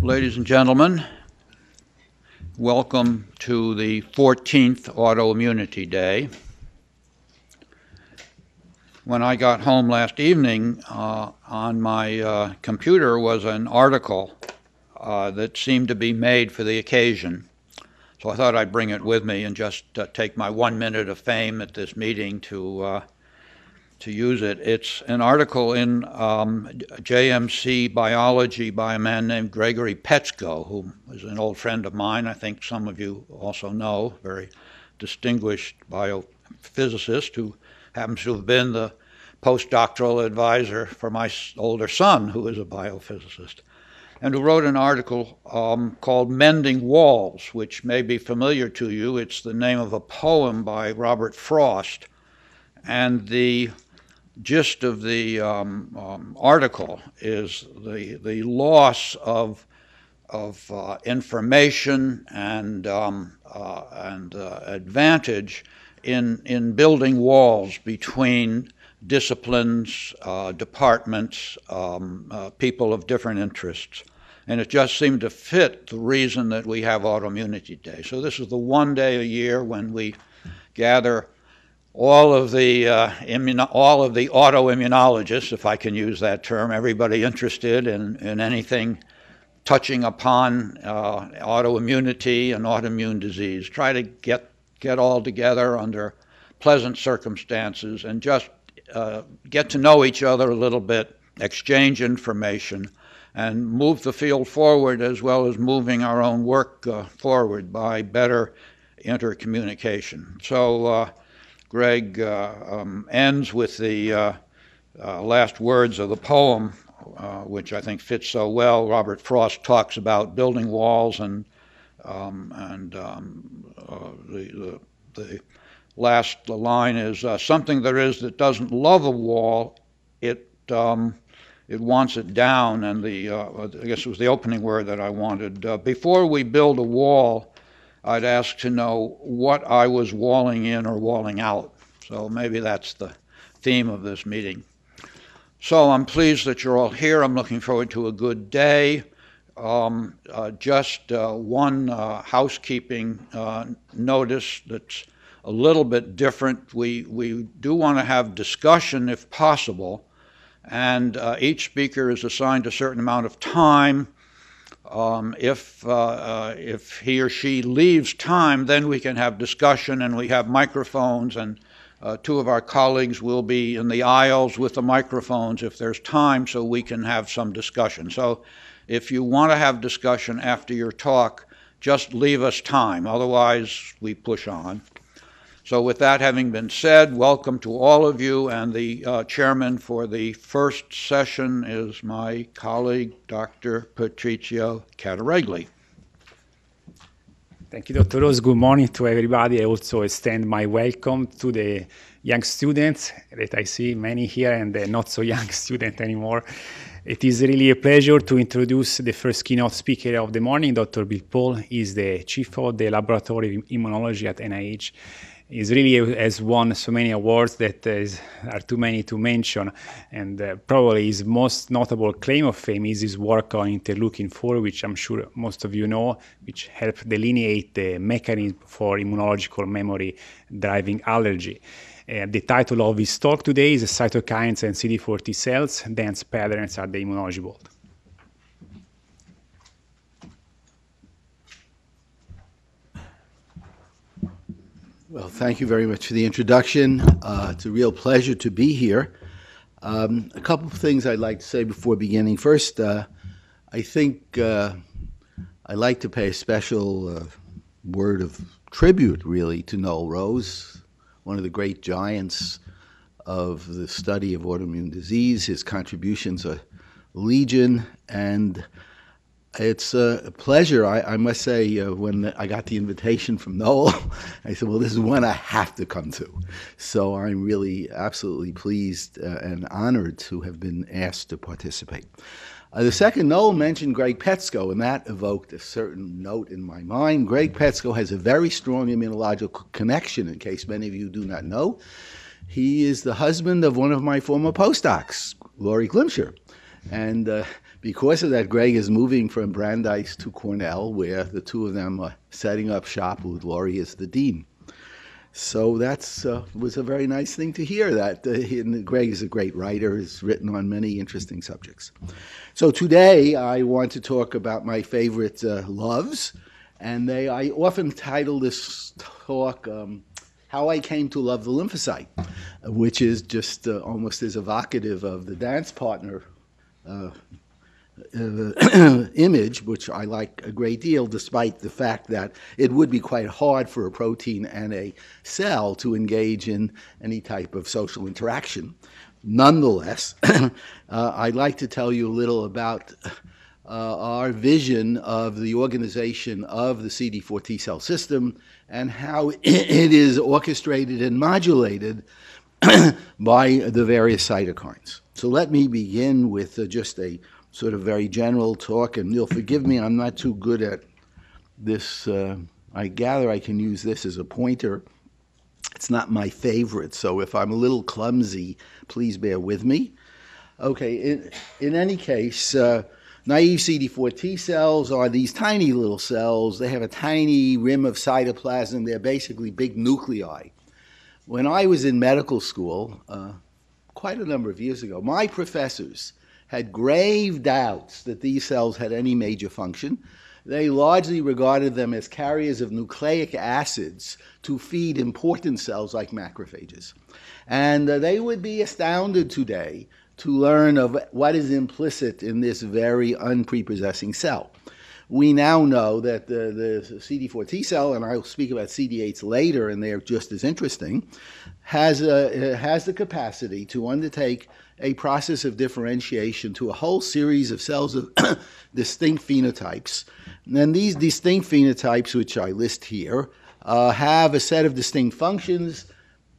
Ladies and gentlemen, welcome to the 14th Autoimmunity Day. When I got home last evening, on my computer was an article that seemed to be made for the occasion. So I thought I'd bring it with me and just take my 1 minute of fame at this meeting to use it. It's an article in JMC Biology by a man named Gregory Petsko, who is an old friend of mine. I think some of you also know, very distinguished biophysicist who happens to have been the postdoctoral advisor for my older son, who is a biophysicist, and who wrote an article called Mending Walls, which may be familiar to you. It's the name of a poem by Robert Frost, and the gist of the article is the loss of information and advantage in building walls between disciplines, departments, people of different interests. And it just seemed to fit the reason that we have Autoimmunity Day. So this is the one day a year when we gather all of the autoimmunologists, if I can use that term, everybody interested in anything touching upon autoimmunity and autoimmune disease. Try to get all together under pleasant circumstances and just get to know each other a little bit, exchange information, and move the field forward, as well as moving our own work forward by better intercommunication. So Greg ends with the last words of the poem, which I think fits so well. Robert Frost talks about building walls, and the last line is something there is that doesn't love a wall, it wants it down. And I guess it was the opening word that I wanted. Before we build a wall, I'd ask to know what I was walling in or walling out. So maybe that's the theme of this meeting. So I'm pleased that you're all here. I'm looking forward to a good day. Just one housekeeping notice that's a little bit different. We do want to have discussion if possible, and each speaker is assigned a certain amount of time. If he or she leaves time, then we can have discussion, and we have microphones, and two of our colleagues will be in the aisles with the microphones if there's time, so we can have some discussion. So if you want to have discussion after your talk, just leave us time. Otherwise, we push on. So with that having been said, welcome to all of you, and the chairman for the first session is my colleague, Dr. Patrizio Cataregli. Thank you, Dr. Rose. Good morning to everybody. I also extend my welcome to the young students that I see many here, and the not so young student anymore. It is really a pleasure to introduce the first keynote speaker of the morning. Dr. Bill Paul is the chief of the Laboratory of Immunology at NIH. He really has won so many awards that are too many to mention, and probably his most notable claim of fame is his work on interleukin-4, which I'm sure most of you know, which helped delineate the mechanism for immunological memory driving allergy. The title of his talk today is Cytokines and CD4 Tcells, Dense Patterns at the Immunology World. Well, thank you very much for the introduction. It's a real pleasure to be here. A couple of things I'd like to say before beginning. First, I think I'd like to pay a special word of tribute, really, to Noel Rose, one of the great giants of the study of autoimmune disease. His contributions are legion, and it's a pleasure. I must say, when I got the invitation from Noel, I said, well, this is one I have to come to. So I'm really absolutely pleased and honored to have been asked to participate. The second, Noel mentioned Greg Petsko, and that evoked a certain note in my mind. Greg Petsko has a very strong immunological connection, in case many of you do not know. He is the husband of one of my former postdocs, Laurie Glimsher. And Because of that, Greg is moving from Brandeis to Cornell, where the two of them are setting up shop with Laurie as the dean. So that's was a very nice thing to hear. That Greg is a great writer, has written on many interesting subjects. So today I want to talk about my favorite loves, and I often title this talk "How I Came to Love the Lymphocyte," which is just almost as evocative of the dance partner image, which I like a great deal, despite the fact that it would be quite hard for a protein and a cell to engage in any type of social interaction. Nonetheless, I'd like to tell you a little about our vision of the organization of the CD4 T cell system and how it is orchestrated and modulated by the various cytokines. So let me begin with just a sort of very general talk, and you'll forgive me, I'm not too good at this. I gather I can use this as a pointer. It's not my favorite, so if I'm a little clumsy, please bear with me. Okay, in any case, naive CD4 T cells are these tiny little cells. They have a tiny rim of cytoplasm. They're basically big nuclei. When I was in medical school, quite a number of years ago, my professors had grave doubts that these cells had any major function. They largely regarded them as carriers of nucleic acids to feed important cells like macrophages. And they would be astounded today to learn of what is implicit in this very unprepossessing cell. We now know that the CD4 T cell, and I'll speak about CD8s later, and they're just as interesting, has the capacity to undertake a process of differentiation to a whole series of cells of distinct phenotypes. And these distinct phenotypes, which I list here, have a set of distinct functions.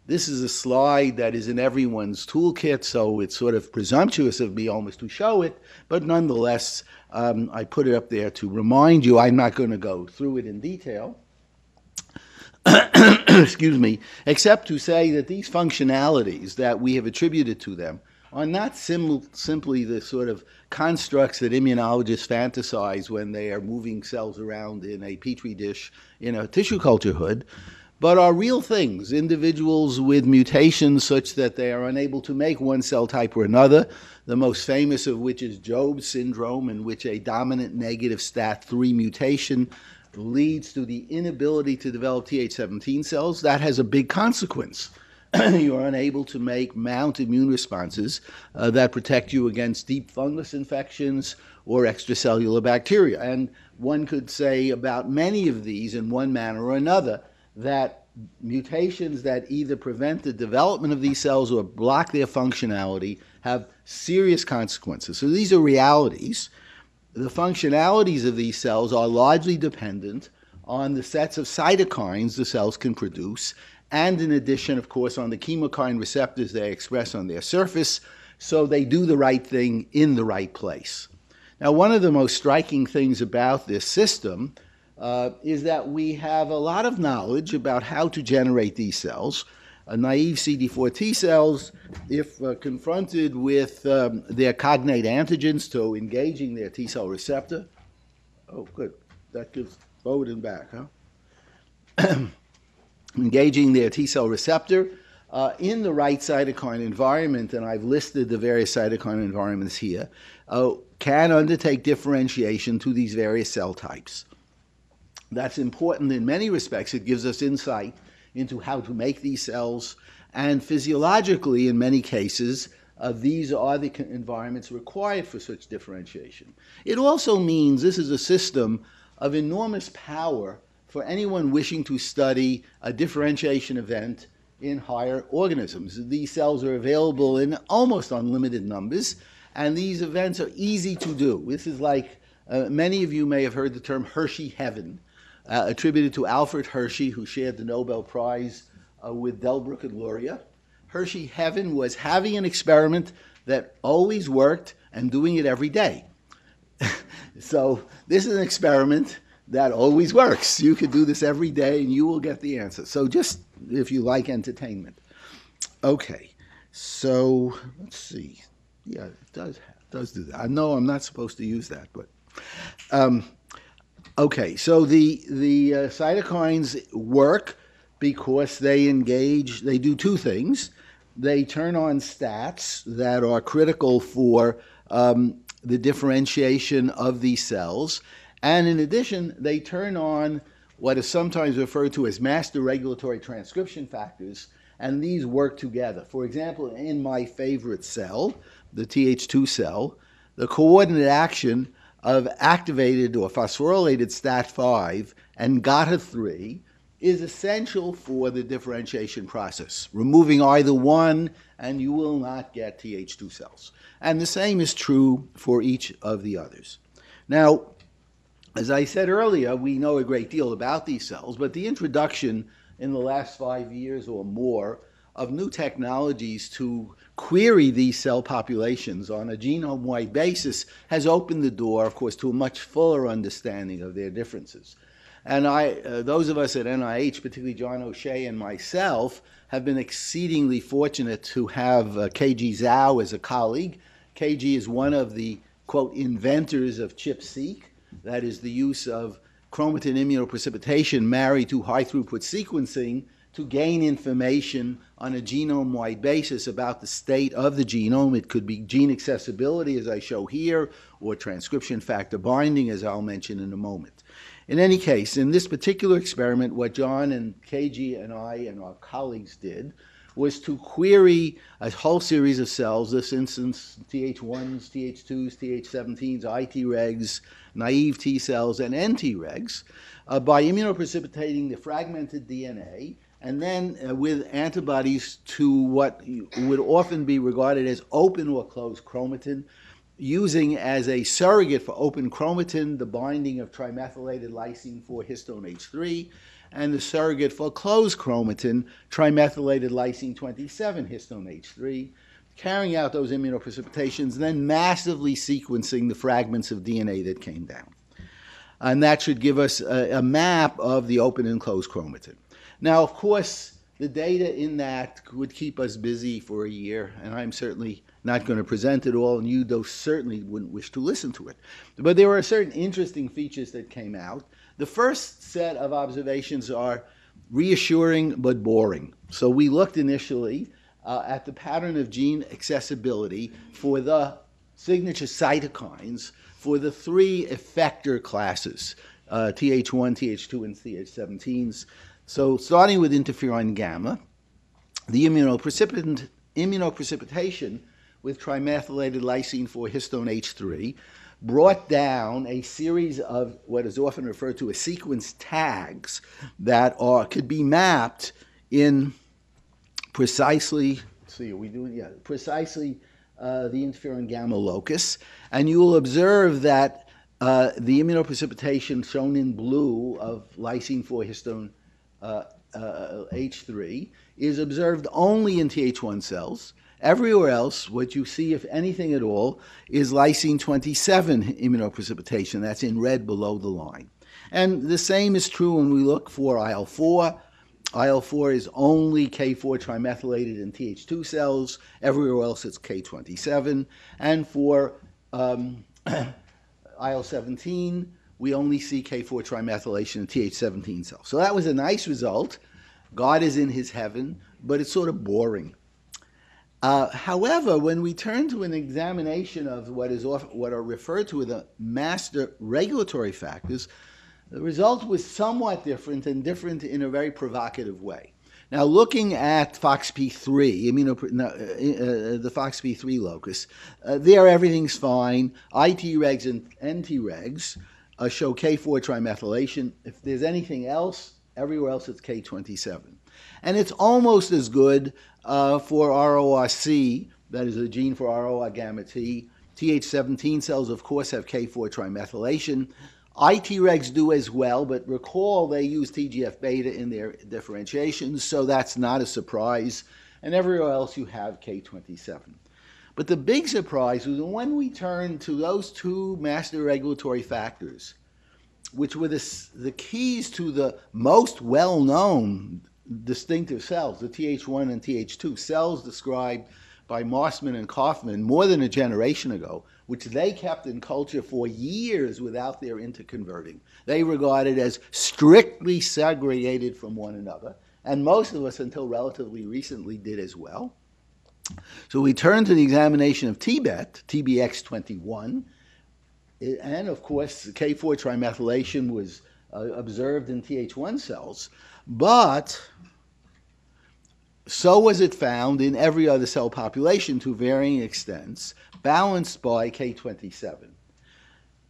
This is a slide that is in everyone's toolkit, so it's sort of presumptuous of me almost to show it, but nonetheless, I put it up there to remind you. I'm not going to go through it in detail. Excuse me, except to say that these functionalities that we have attributed to them are not simply the sort of constructs that immunologists fantasize when they are moving cells around in a petri dish in a tissue culture hood, but are real things, individuals with mutations such that they are unable to make one cell type or another, the most famous of which is Job's syndrome, in which a dominant negative STAT3 mutation leads to the inability to develop Th17 cells. That has a big consequence. You are unable to mount immune responses that protect you against deep fungus infections or extracellular bacteria. And one could say about many of these in one manner or another that mutations that either prevent the development of these cells or block their functionality have serious consequences. So these are realities. The functionalities of these cells are largely dependent on the sets of cytokines the cells can produce, and in addition, of course, on the chemokine receptors they express on their surface, so they do the right thing in the right place. Now, one of the most striking things about this system is that we have a lot of knowledge about how to generate these cells. Naive CD4 T cells, if confronted with their cognate antigens to engaging their T cell receptor, oh, good, that gives forward and back, huh? Engaging their T cell receptor in the right cytokine environment, and I've listed the various cytokine environments here, can undertake differentiation to these various cell types. That's important in many respects. It gives us insight into how to make these cells, and physiologically, in many cases, these are the environments required for such differentiation. It also means this is a system of enormous power for anyone wishing to study a differentiation event in higher organisms. These cells are available in almost unlimited numbers, and these events are easy to do. This is like, many of you may have heard the term Hershey heaven, attributed to Alfred Hershey, who shared the Nobel Prize with Delbruck and Luria. Hershey heaven was having an experiment that always worked and doing it every day. So this is an experiment that always works. You could do this every day and you will get the answer. So just if you like entertainment. Okay, so let's see. Yeah, it does do that. I know I'm not supposed to use that, but okay. So the cytokines work because they engage. They do two things. They turn on stats that are critical for the differentiation of these cells, and in addition, they turn on what is sometimes referred to as master regulatory transcription factors, and these work together. For example, in my favorite cell, the Th2 cell, the coordinate action of activated or phosphorylated STAT5 and GATA3 is essential for the differentiation process. Removing either one, and you will not get Th2 cells. And the same is true for each of the others. Now, as I said earlier, we know a great deal about these cells, but the introduction in the last 5 years or more of new technologies to query these cell populations on a genome-wide basis has opened the door, of course, to a much fuller understanding of their differences. And those of us at NIH, particularly John O'Shea and myself, have been exceedingly fortunate to have KG Zhao as a colleague. KG is one of the, quote, inventors of ChIP-seq, that is the use of chromatin immunoprecipitation married to high-throughput sequencing to gain information on a genome-wide basis about the state of the genome. It could be gene accessibility, as I show here, or transcription factor binding, as I'll mention in a moment. In any case, in this particular experiment, what John and KG and I and our colleagues did was to query a whole series of cells, this instance Th1s, Th2s, Th17s, iTregs, naive T cells, and nTregs, by immunoprecipitating the fragmented DNA, and then with antibodies to what would often be regarded as open or closed chromatin, using as a surrogate for open chromatin the binding of trimethylated lysine 4 histone H3, and the surrogate for closed chromatin, trimethylated lysine 27 histone H3, carrying out those immunoprecipitations, then massively sequencing the fragments of DNA that came down. And that should give us a map of the open and closed chromatin. Now, of course, the data in that would keep us busy for a year, and I'm certainly not going to present it all, and you certainly wouldn't wish to listen to it. But there were certain interesting features that came out. The first set of observations are reassuring but boring. So we looked initially at the pattern of gene accessibility for the signature cytokines for the 3 effector classes, Th1, Th2, and Th17s. So starting with interferon gamma, the immunoprecipitation with trimethylated lysine 4 histone H3 brought down a series of what is often referred to as sequence tags that could be mapped in precisely, precisely the interferon gamma locus. And you will observe that the immunoprecipitation shown in blue of lysine 4 histone H3 is observed only in Th1 cells. Everywhere else, what you see, if anything at all, is lysine 27 immunoprecipitation. That's in red below the line. And the same is true when we look for IL-4. IL-4 is only K4 trimethylated in Th2 cells. Everywhere else, it's K27. And for IL-17, we only see K4 trimethylation in Th17 cells. So that was a nice result. God is in his heaven, but it's sort of boring. However, when we turn to an examination of what are referred to as the master regulatory factors, the result was somewhat different, and different in a very provocative way. Now, looking at FOXP3, the FOXP3 locus, there everything's fine. iTregs and nTregs show K4 trimethylation. If there's anything else, everywhere else it's K27. And it's almost as good for RORC, that is a gene for ROR gamma T. Th17 cells, of course, have K4 trimethylation. iTregs do as well, but recall they use TGF-beta in their differentiations, so that's not a surprise. And everywhere else you have K27. But the big surprise was when we turned to those 2 master regulatory factors, which were the keys to the most well-known distinctive cells, the Th1 and Th2 cells described by Mossman and Kaufman more than a generation ago, which they kept in culture for years without their interconverting. They regarded as strictly segregated from one another, and most of us until relatively recently did as well. So we turn to the examination of TBET, TBX21, and of course K4 trimethylation was observed in Th1 cells, but so was it found in every other cell population to varying extents, balanced by K27.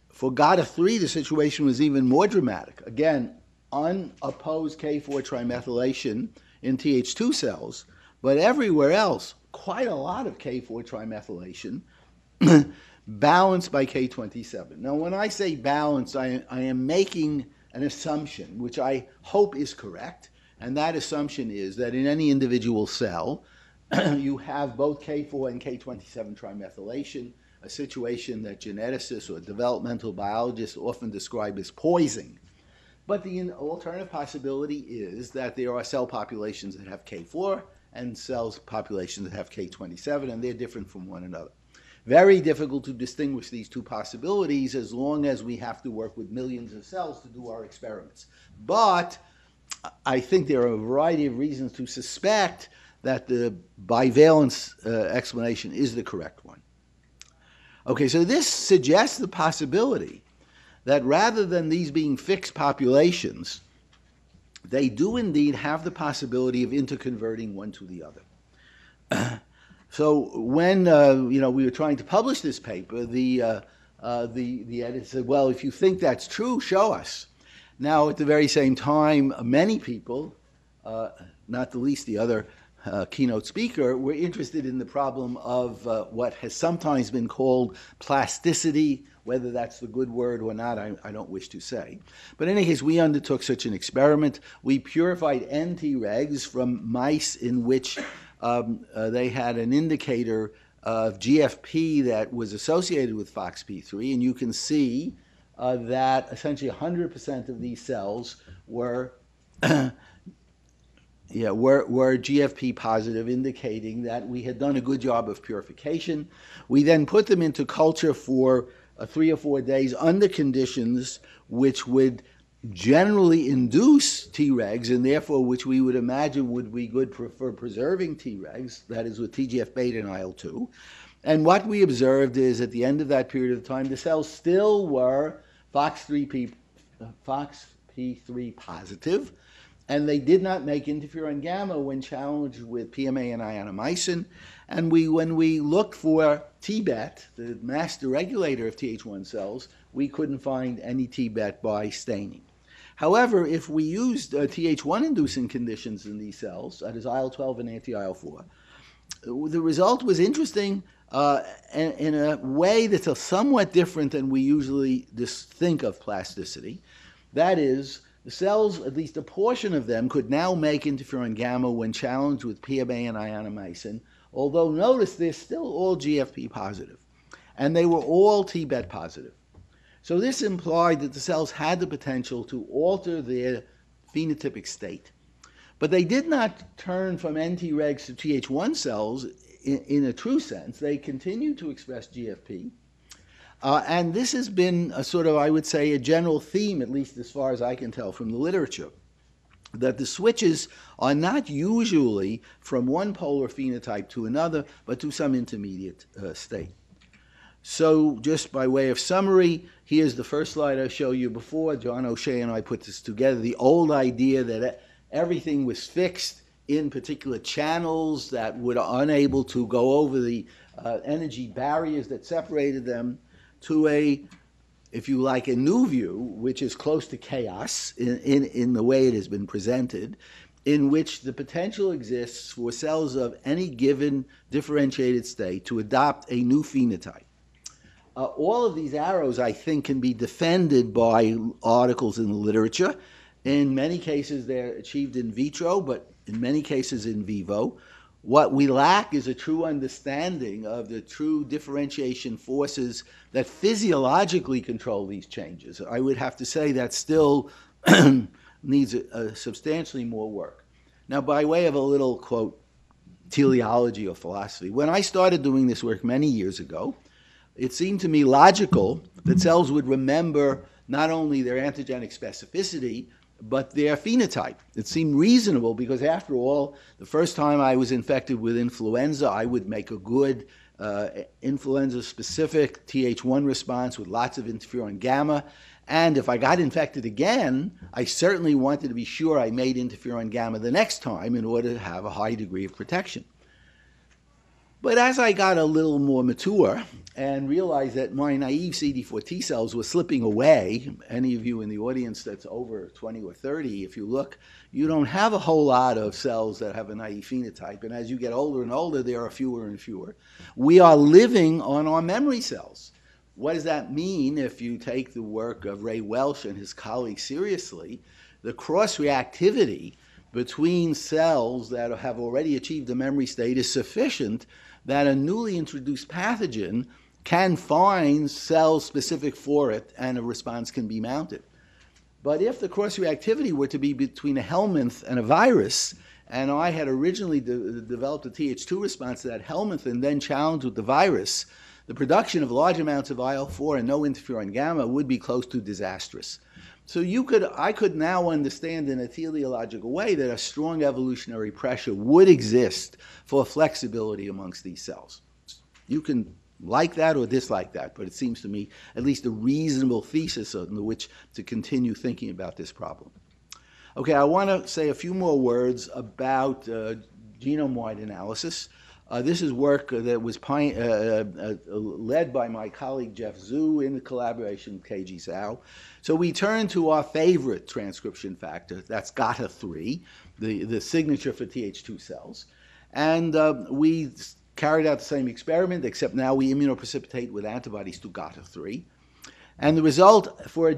For GATA3, the situation was even more dramatic. Again, unopposed K4 trimethylation in Th2 cells, but everywhere else, quite a lot of K4 trimethylation, balanced by K27. Now, when I say balanced, I am making an assumption, which I hope is correct, and that assumption is that in any individual cell, you have both K4 and K27 trimethylation, a situation that geneticists or developmental biologists often describe as poising. But the alternative possibility is that there are cell populations that have K4 and cells populations that have K27, and they're different from one another. Very difficult to distinguish these two possibilities as long as we have to work with millions of cells to do our experiments. But I think there are a variety of reasons to suspect that the bivalence explanation is the correct one. Okay, so this suggests the possibility that rather than these being fixed populations, they do indeed have the possibility of interconverting one to the other. So when we were trying to publish this paper, the editor said, well, if you think that's true, show us. Now, at the very same time, many people, not the least the other keynote speaker, were interested in the problem of what has sometimes been called plasticity. Whether that's the good word or not, I don't wish to say. But in any case, we undertook such an experiment. We purified N-Tregs from mice in which they had an indicator of GFP that was associated with FOXP3, and you can see that essentially 100% of these cells were GFP positive, indicating that we had done a good job of purification. We then put them into culture for 3 or 4 days under conditions which would generally induce Tregs, and therefore which we would imagine would be good for preserving Tregs, that is with TGF-beta and IL-2. And what we observed is at the end of that period of time, the cells still were FOXP3 positive, and they did not make interferon gamma when challenged with PMA and ionomycin. And when we looked for TBET, the master regulator of Th1 cells, we couldn't find any TBET by staining. However, if we used Th1-inducing conditions in these cells, that is IL-12 and anti-IL-4, the result was interesting in a way that's somewhat different than we usually just think of plasticity. That is, the cells, at least a portion of them, could now make interferon gamma when challenged with PMA and ionomycin, although notice they're still all GFP positive, and they were all TBET positive. So this implied that the cells had the potential to alter their phenotypic state. But they did not turn from N-Tregs to Th1 cells in a true sense. They continued to express GFP. And this has been a sort of, I would say, a general theme, at least as far as I can tell from the literature, that the switches are not usually from one polar phenotype to another, but to some intermediate state. So just by way of summary, here's the first slide I showed you before. John O'Shea and I put this together. The old idea that everything was fixed in particular channels that were unable to go over the energy barriers that separated them, to a, if you like, a new view, which is close to chaos in the way it has been presented, in which the potential exists for cells of any given differentiated state to adopt a new phenotype. All of these arrows, I think, can be defended by articles in the literature. In many cases, they're achieved in vitro, but in many cases in vivo. What we lack is a true understanding of the true differentiation forces that physiologically control these changes. I would have to say that still needs substantially more work. Now, by way of a little, quote, teleology or philosophy. When I started doing this work many years ago, it seemed to me logical that cells would remember not only their antigenic specificity, but their phenotype. It seemed reasonable because, after all, the first time I was infected with influenza, I would make a good influenza-specific Th1 response with lots of interferon gamma. And if I got infected again, I certainly wanted to be sure I made interferon gamma the next time in order to have a high degree of protection. But as I got a little more mature and realized that my naive CD4 T cells were slipping away, any of you in the audience that's over 20 or 30, if you look, you don't have a whole lot of cells that have a naive phenotype. And as you get older and older, there are fewer and fewer. We are living on our memory cells. What does that mean if you take the work of Ray Welch and his colleagues seriously? The cross-reactivity between cells that have already achieved the memory state is sufficient that a newly introduced pathogen can find cells specific for it and a response can be mounted. But if the cross-reactivity were to be between a helminth and a virus, and I had originally developed a Th2 response to that helminth and then challenged with the virus, the production of large amounts of IL-4 and no interferon gamma would be close to disastrous. So I could now understand in a teleological way that a strong evolutionary pressure would exist for flexibility amongst these cells. You can like that or dislike that, but it seems to me at least a reasonable thesis on which to continue thinking about this problem. Okay, I want to say a few more words about genome-wide analysis. This is work that was led by my colleague Jeff Zhu in collaboration with KG Zhao. So we turn to our favorite transcription factor, that's GATA3, the signature for Th2 cells. And we carried out the same experiment, except now we immunoprecipitate with antibodies to GATA3. And the result, for a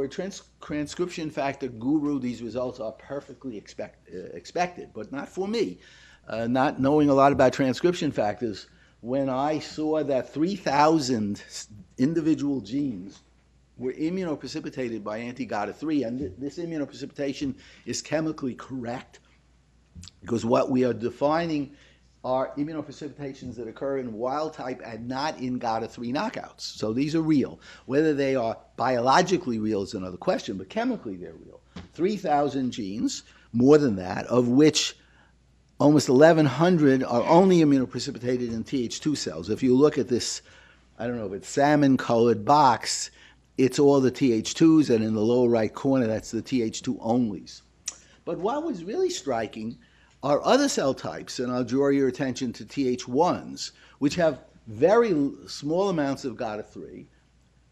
transcription factor guru, these results are perfectly expected, but not for me. Not knowing a lot about transcription factors, when I saw that 3,000 individual genes were immunoprecipitated by anti-GATA3, and this immunoprecipitation is chemically correct, because what we are defining are immunoprecipitations that occur in wild type and not in GATA3 knockouts. So these are real. Whether they are biologically real is another question, but chemically they're real. 3,000 genes, more than that, of which almost 1,100 are only immunoprecipitated in Th2 cells. If you look at this, I don't know if it's salmon-colored box, it's all the Th2s, and in the lower right corner, that's the Th2 onlys. But what was really striking are other cell types, and I'll draw your attention to Th1s, which have very small amounts of GATA3,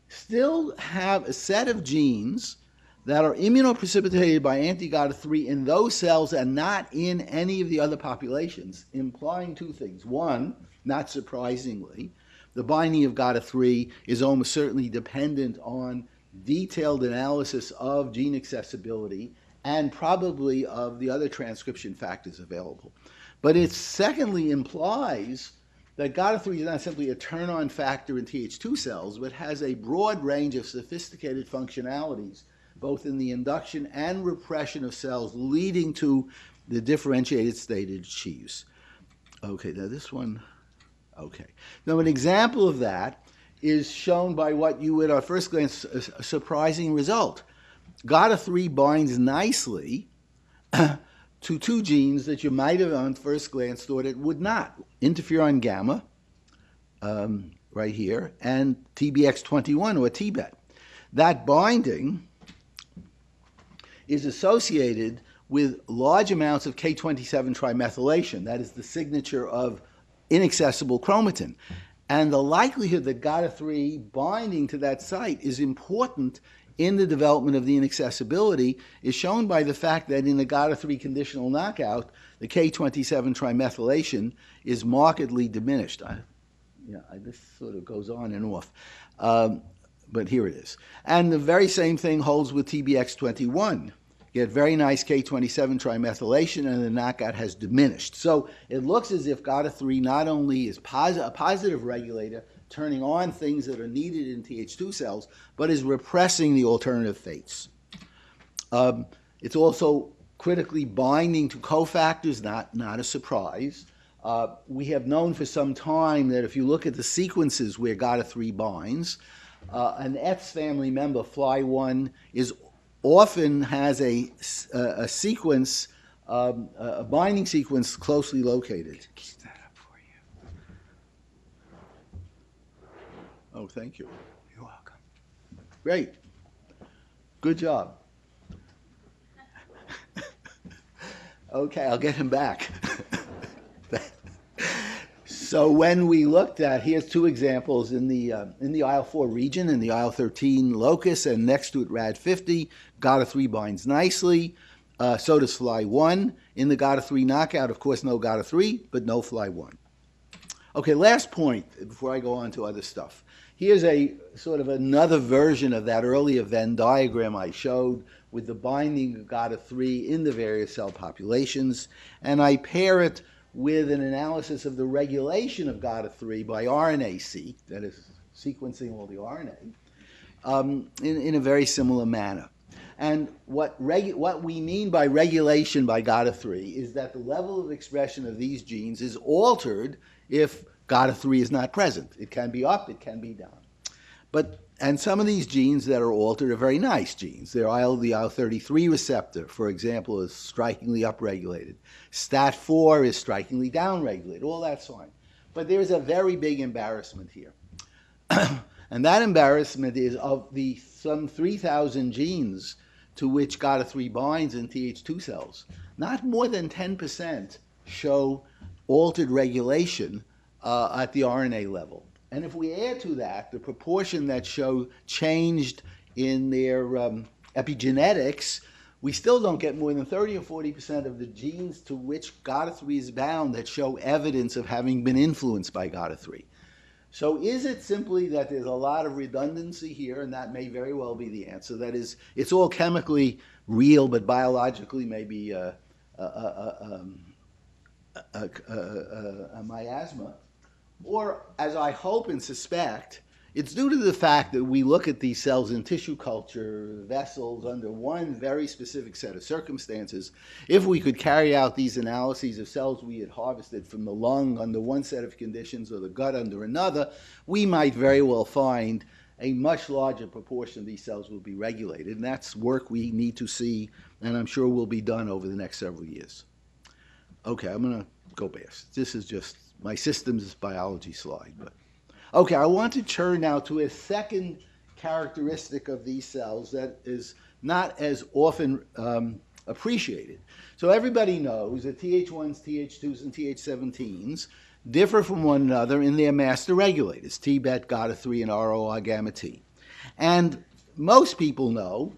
still have a set of genes that are immunoprecipitated by anti-GATA3 in those cells and not in any of the other populations, implying two things. One, not surprisingly, the binding of GATA3 is almost certainly dependent on detailed analysis of gene accessibility and probably of the other transcription factors available. But it secondly implies that GATA3 is not simply a turn-on factor in Th2 cells, but has a broad range of sophisticated functionalities, both in the induction and repression of cells, leading to the differentiated state it achieves. Okay, now this one, okay. Now an example of that is shown by what you would, at first glance, a surprising result. GATA3 binds nicely to two genes that you might have on first glance thought it would not. Interferon gamma, right here, and TBX21 or TBET. That binding is associated with large amounts of K27 trimethylation. That is the signature of inaccessible chromatin. And the likelihood that GATA3 binding to that site is important in the development of the inaccessibility is shown by the fact that in the GATA3 conditional knockout, the K27 trimethylation is markedly diminished. This sort of goes on and off, but here it is. And the very same thing holds with TBX21. You get very nice K27 trimethylation, and the knockout has diminished. So it looks as if GATA3 not only is a positive regulator, turning on things that are needed in Th2 cells, but is repressing the alternative fates. It's also critically binding to cofactors, not a surprise. We have known for some time that if you look at the sequences where GATA3 binds, an X family member, Fly1, often has a sequence, a binding sequence closely located. Keep that up for you. Oh, thank you. You're welcome. Great. Good job. Okay, I'll get him back. So when we looked at, here's two examples in the IL-4 region, in the IL-13 locus, and next to it RAD50, GATA3 binds nicely. So does Fly1. In the GATA3 knockout, of course, no GATA3, but no Fly1. Okay, last point before I go on to other stuff. Here's a sort of another version of that earlier Venn diagram I showed with the binding of GATA3 in the various cell populations, and I pair it with an analysis of the regulation of GATA3 by RNA-seq, that is, sequencing all the RNA, in a very similar manner. And what we mean by regulation by GATA3 is that the level of expression of these genes is altered if GATA3 is not present. It can be up, it can be down. And some of these genes that are altered are very nice genes. The IL-33 receptor, for example, is strikingly upregulated. STAT4 is strikingly downregulated. All that's fine. But there's a very big embarrassment here. And that embarrassment is of the some 3,000 genes to which GATA3 binds in Th2 cells, not more than 10% show altered regulation at the RNA level. And if we add to that the proportion that show changed in their epigenetics, we still don't get more than 30 or 40% of the genes to which GATA3 is bound that show evidence of having been influenced by GATA3. So is it simply that there's a lot of redundancy here, and that may very well be the answer? That is, it's all chemically real, but biologically maybe a miasma. Or, as I hope and suspect, it's due to the fact that we look at these cells in tissue culture vessels under one very specific set of circumstances. If we could carry out these analyses of cells we had harvested from the lung under one set of conditions or the gut under another, we might very well find a much larger proportion of these cells will be regulated. And that's work we need to see, and I'm sure will be done over the next several years. Okay, I'm going to go past. This is just my systems biology slide. But okay, I want to turn now to a second characteristic of these cells that is not as often appreciated. So everybody knows that Th1s, Th2s, and Th17s differ from one another in their master regulators, T-bet, GATA3, and ROR gamma T. And most people know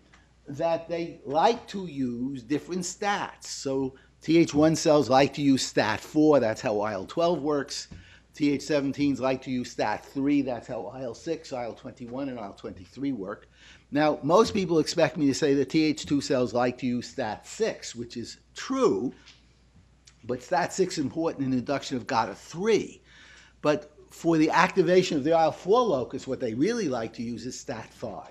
that they like to use different stats. So Th1 cells like to use STAT4, that's how IL-12 works. Th17s like to use STAT3, that's how IL-6, IL-21, and IL-23 work. Now, most people expect me to say that Th2 cells like to use STAT6, which is true, but STAT6 is important in induction of GATA3. But for the activation of the IL-4 locus, what they really like to use is STAT5.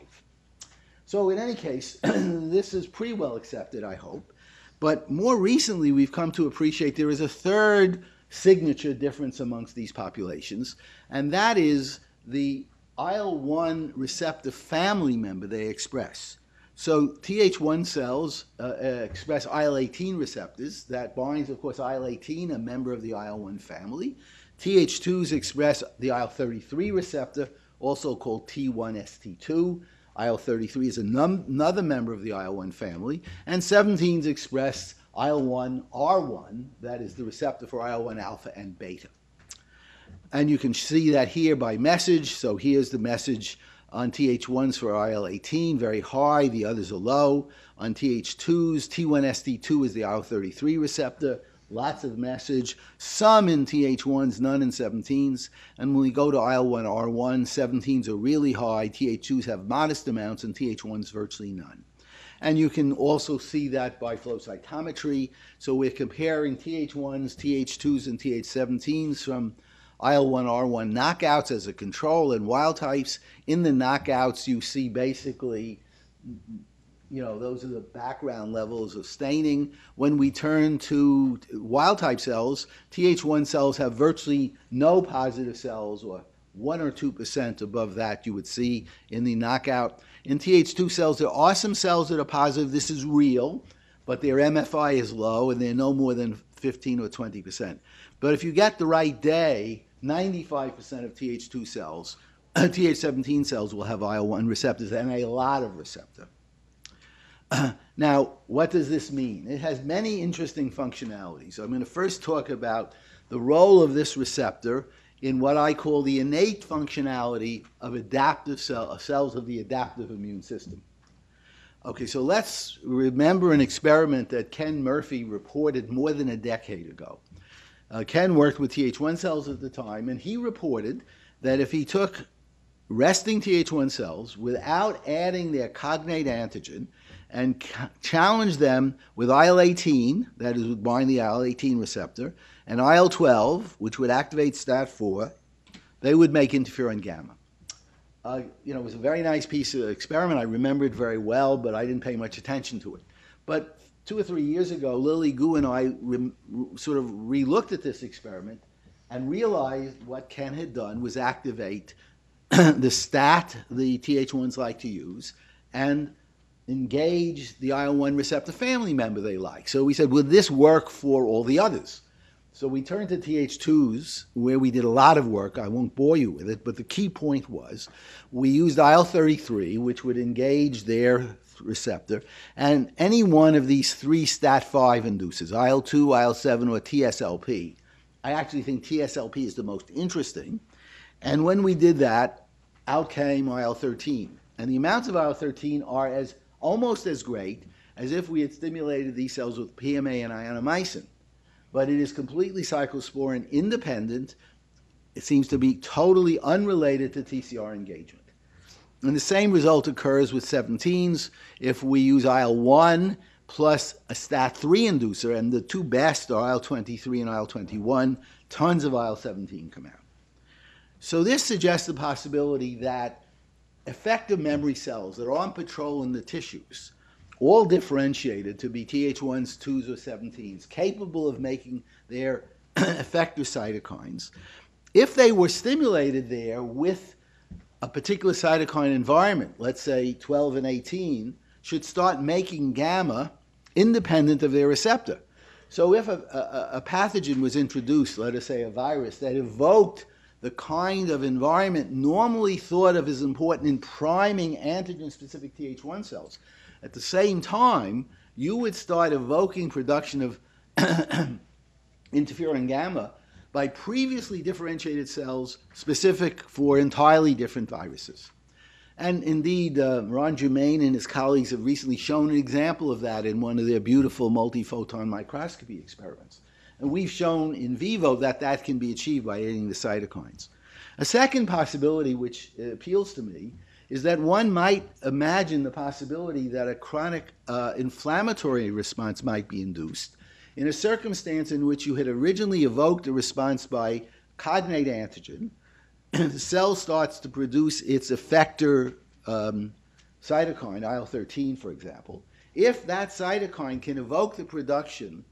So in any case, this is pretty well accepted, I hope. But more recently, we've come to appreciate there is a third signature difference amongst these populations, and that is the IL-1 receptor family member they express. So Th1 cells express IL-18 receptors. That binds, of course, IL-18, a member of the IL-1 family. Th2s express the IL-33 receptor, also called T1ST2. IL-33 is another member of the IL-1 family, and 17s express IL-1R1, that is the receptor for IL-1 alpha and beta. And you can see that here by message. So here's the message on Th1s for IL-18, very high, the others are low. On Th2s, T1ST2 is the IL-33 receptor, lots of message, some in Th1s, none in 17s. And when we go to IL-1R1, 17s are really high, Th2s have modest amounts, and Th1s virtually none. And you can also see that by flow cytometry. So we're comparing Th1s, Th2s, and Th17s from IL-1R1 knockouts as a control and wild types. In the knockouts, you see basically those are the background levels of staining. When we turn to wild-type cells, Th1 cells have virtually no positive cells, or 1 or 2% above that you would see in the knockout. In Th2 cells, there are some cells that are positive. This is real, but their MFI is low, and they're no more than 15 or 20%. But if you get the right day, 95% of Th2 cells, Th17 cells will have IL-1 receptors, and a lot of receptor. Now, what does this mean? It has many interesting functionalities. I'm going to first talk about the role of this receptor in what I call the innate functionality of adaptive cells of the adaptive immune system. Okay, so let's remember an experiment that Ken Murphy reported more than a decade ago. Ken worked with Th1 cells at the time, and he reported that if he took resting Th1 cells without adding their cognate antigen and challenged them with IL-18, that is, would bind the IL-18 receptor, and IL-12, which would activate STAT4, they would make interferon gamma. It was a very nice piece of experiment. I remember it very well, but I didn't pay much attention to it. But 2 or 3 years ago, Lily Gu and I sort of re-looked at this experiment and realized what Ken had done was activate the STAT the Th1s like to use and engage the IL-1 receptor family member they like. So we said, would this work for all the others? So we turned to Th2s, where we did a lot of work. I won't bore you with it, but the key point was we used IL-33, which would engage their receptor, and any one of these 3 STAT5 inducers, IL-2, IL-7, or TSLP. I actually think TSLP is the most interesting. And when we did that, out came IL-13. And the amounts of IL-13 are almost as great as if we had stimulated these cells with PMA and ionomycin. But it is completely cyclosporin independent. It seems to be totally unrelated to TCR engagement. And the same result occurs with 17s if we use IL-1 plus a STAT3 inducer, and the 2 best are IL-23 and IL-21. Tons of IL-17 come out. So this suggests the possibility that effective memory cells that are on patrol in the tissues, all differentiated to be Th1s, 2s, or 17s, capable of making their effector cytokines, if they were stimulated there with a particular cytokine environment, let's say 12 and 18, should start making gamma independent of their receptor. So if a pathogen was introduced, let us say a virus, that evoked the kind of environment normally thought of as important in priming antigen-specific Th1 cells, at the same time, you would start evoking production of interferon gamma by previously differentiated cells specific for entirely different viruses. And indeed, Ron Germain and his colleagues have recently shown an example of that in one of their beautiful multiphoton microscopy experiments. And we've shown in vivo that that can be achieved by adding the cytokines. A second possibility, which appeals to me, is that one might imagine the possibility that a chronic inflammatory response might be induced in a circumstance in which you had originally evoked a response by cognate antigen. The cell starts to produce its effector cytokine, IL-13, for example. If that cytokine can evoke the production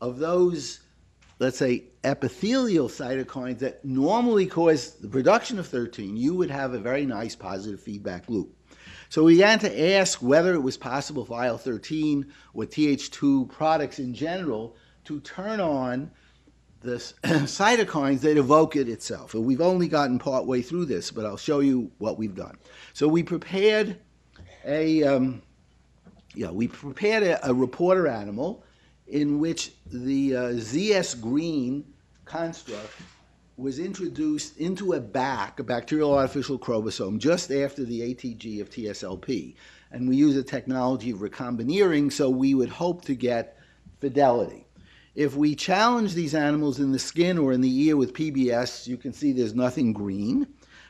of those, let's say, epithelial cytokines that normally cause the production of 13, you would have a very nice positive feedback loop. So we began to ask whether it was possible for IL-13 or Th2 products in general to turn on the cytokines that evoke it itself. And we've only gotten partway through this, but I'll show you what we've done. So we prepared a reporter animal in which the ZS green construct was introduced into a bacterial artificial chromosome, just after the ATG of TSLP. And we use a technology of recombinering, so we would hope to get fidelity. If we challenge these animals in the skin or in the ear with PBS, you can see there's nothing green.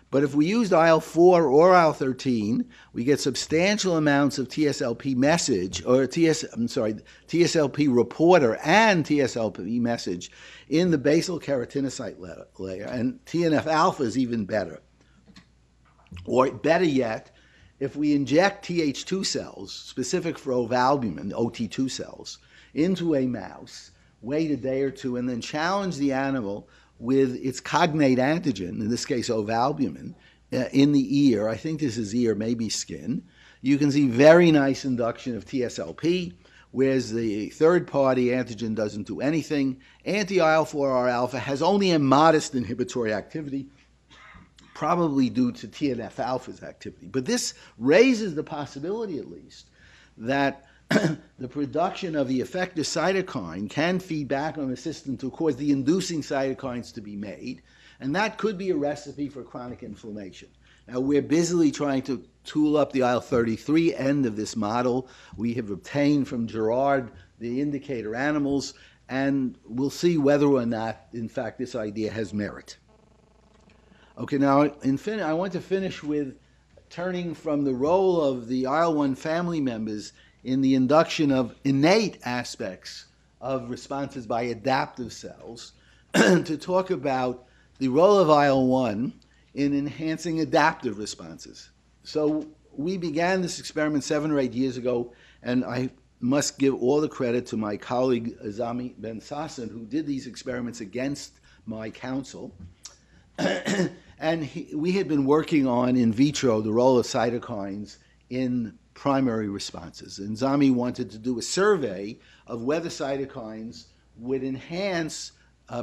But if we used IL-4 or IL-13, we get substantial amounts of TSLP message, or TSLP reporter and TSLP message in the basal keratinocyte layer, and TNF-alpha is even better. Or better yet, if we inject Th2 cells, specific for ovalbumin, OT2 cells, into a mouse, wait a day or two, and then challenge the animal with its cognate antigen, in this case ovalbumin, in the ear, I think this is ear, maybe skin, you can see very nice induction of TSLP, whereas the third-party antigen doesn't do anything. Anti-IL-4R alpha has only a modest inhibitory activity, probably due to TNF-alpha's activity. But this raises the possibility, at least, that the production of the effector cytokine can feed back on the system to cause the inducing cytokines to be made, and that could be a recipe for chronic inflammation. Now, we're busily trying to tool up the IL-33 end of this model. We have obtained from Gerard the indicator animals, and we'll see whether or not, in fact, this idea has merit. Okay, now, I want to finish with turning from the role of the IL-1 family members in the induction of innate aspects of responses by adaptive cells to talk about the role of IL-1 in enhancing adaptive responses. So we began this experiment 7 or 8 years ago, and I must give all the credit to my colleague Azami Ben Sasson, who did these experiments against my counsel. And we had been working on in vitro the role of cytokines in primary responses. And Zami wanted to do a survey of whether cytokines would enhance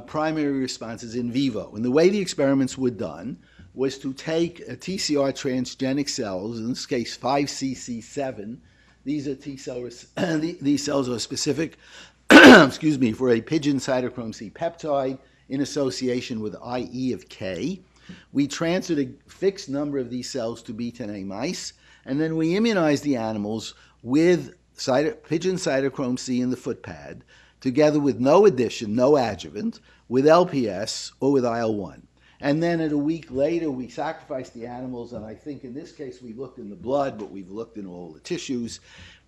primary responses in vivo. And the way the experiments were done was to take a TCR transgenic cells, in this case 5cc7. These are T cells. These cells are specific, excuse me, for a pigeon cytochrome C peptide in association with IE of K. We transferred a fixed number of these cells to B10A mice, and then we immunized the animals with pigeon cytochrome C in the foot pad, together with no addition, no adjuvant, with LPS or with IL-1. And then a week later, we sacrificed the animals, and I think in this case we looked in the blood, but we've looked in all the tissues,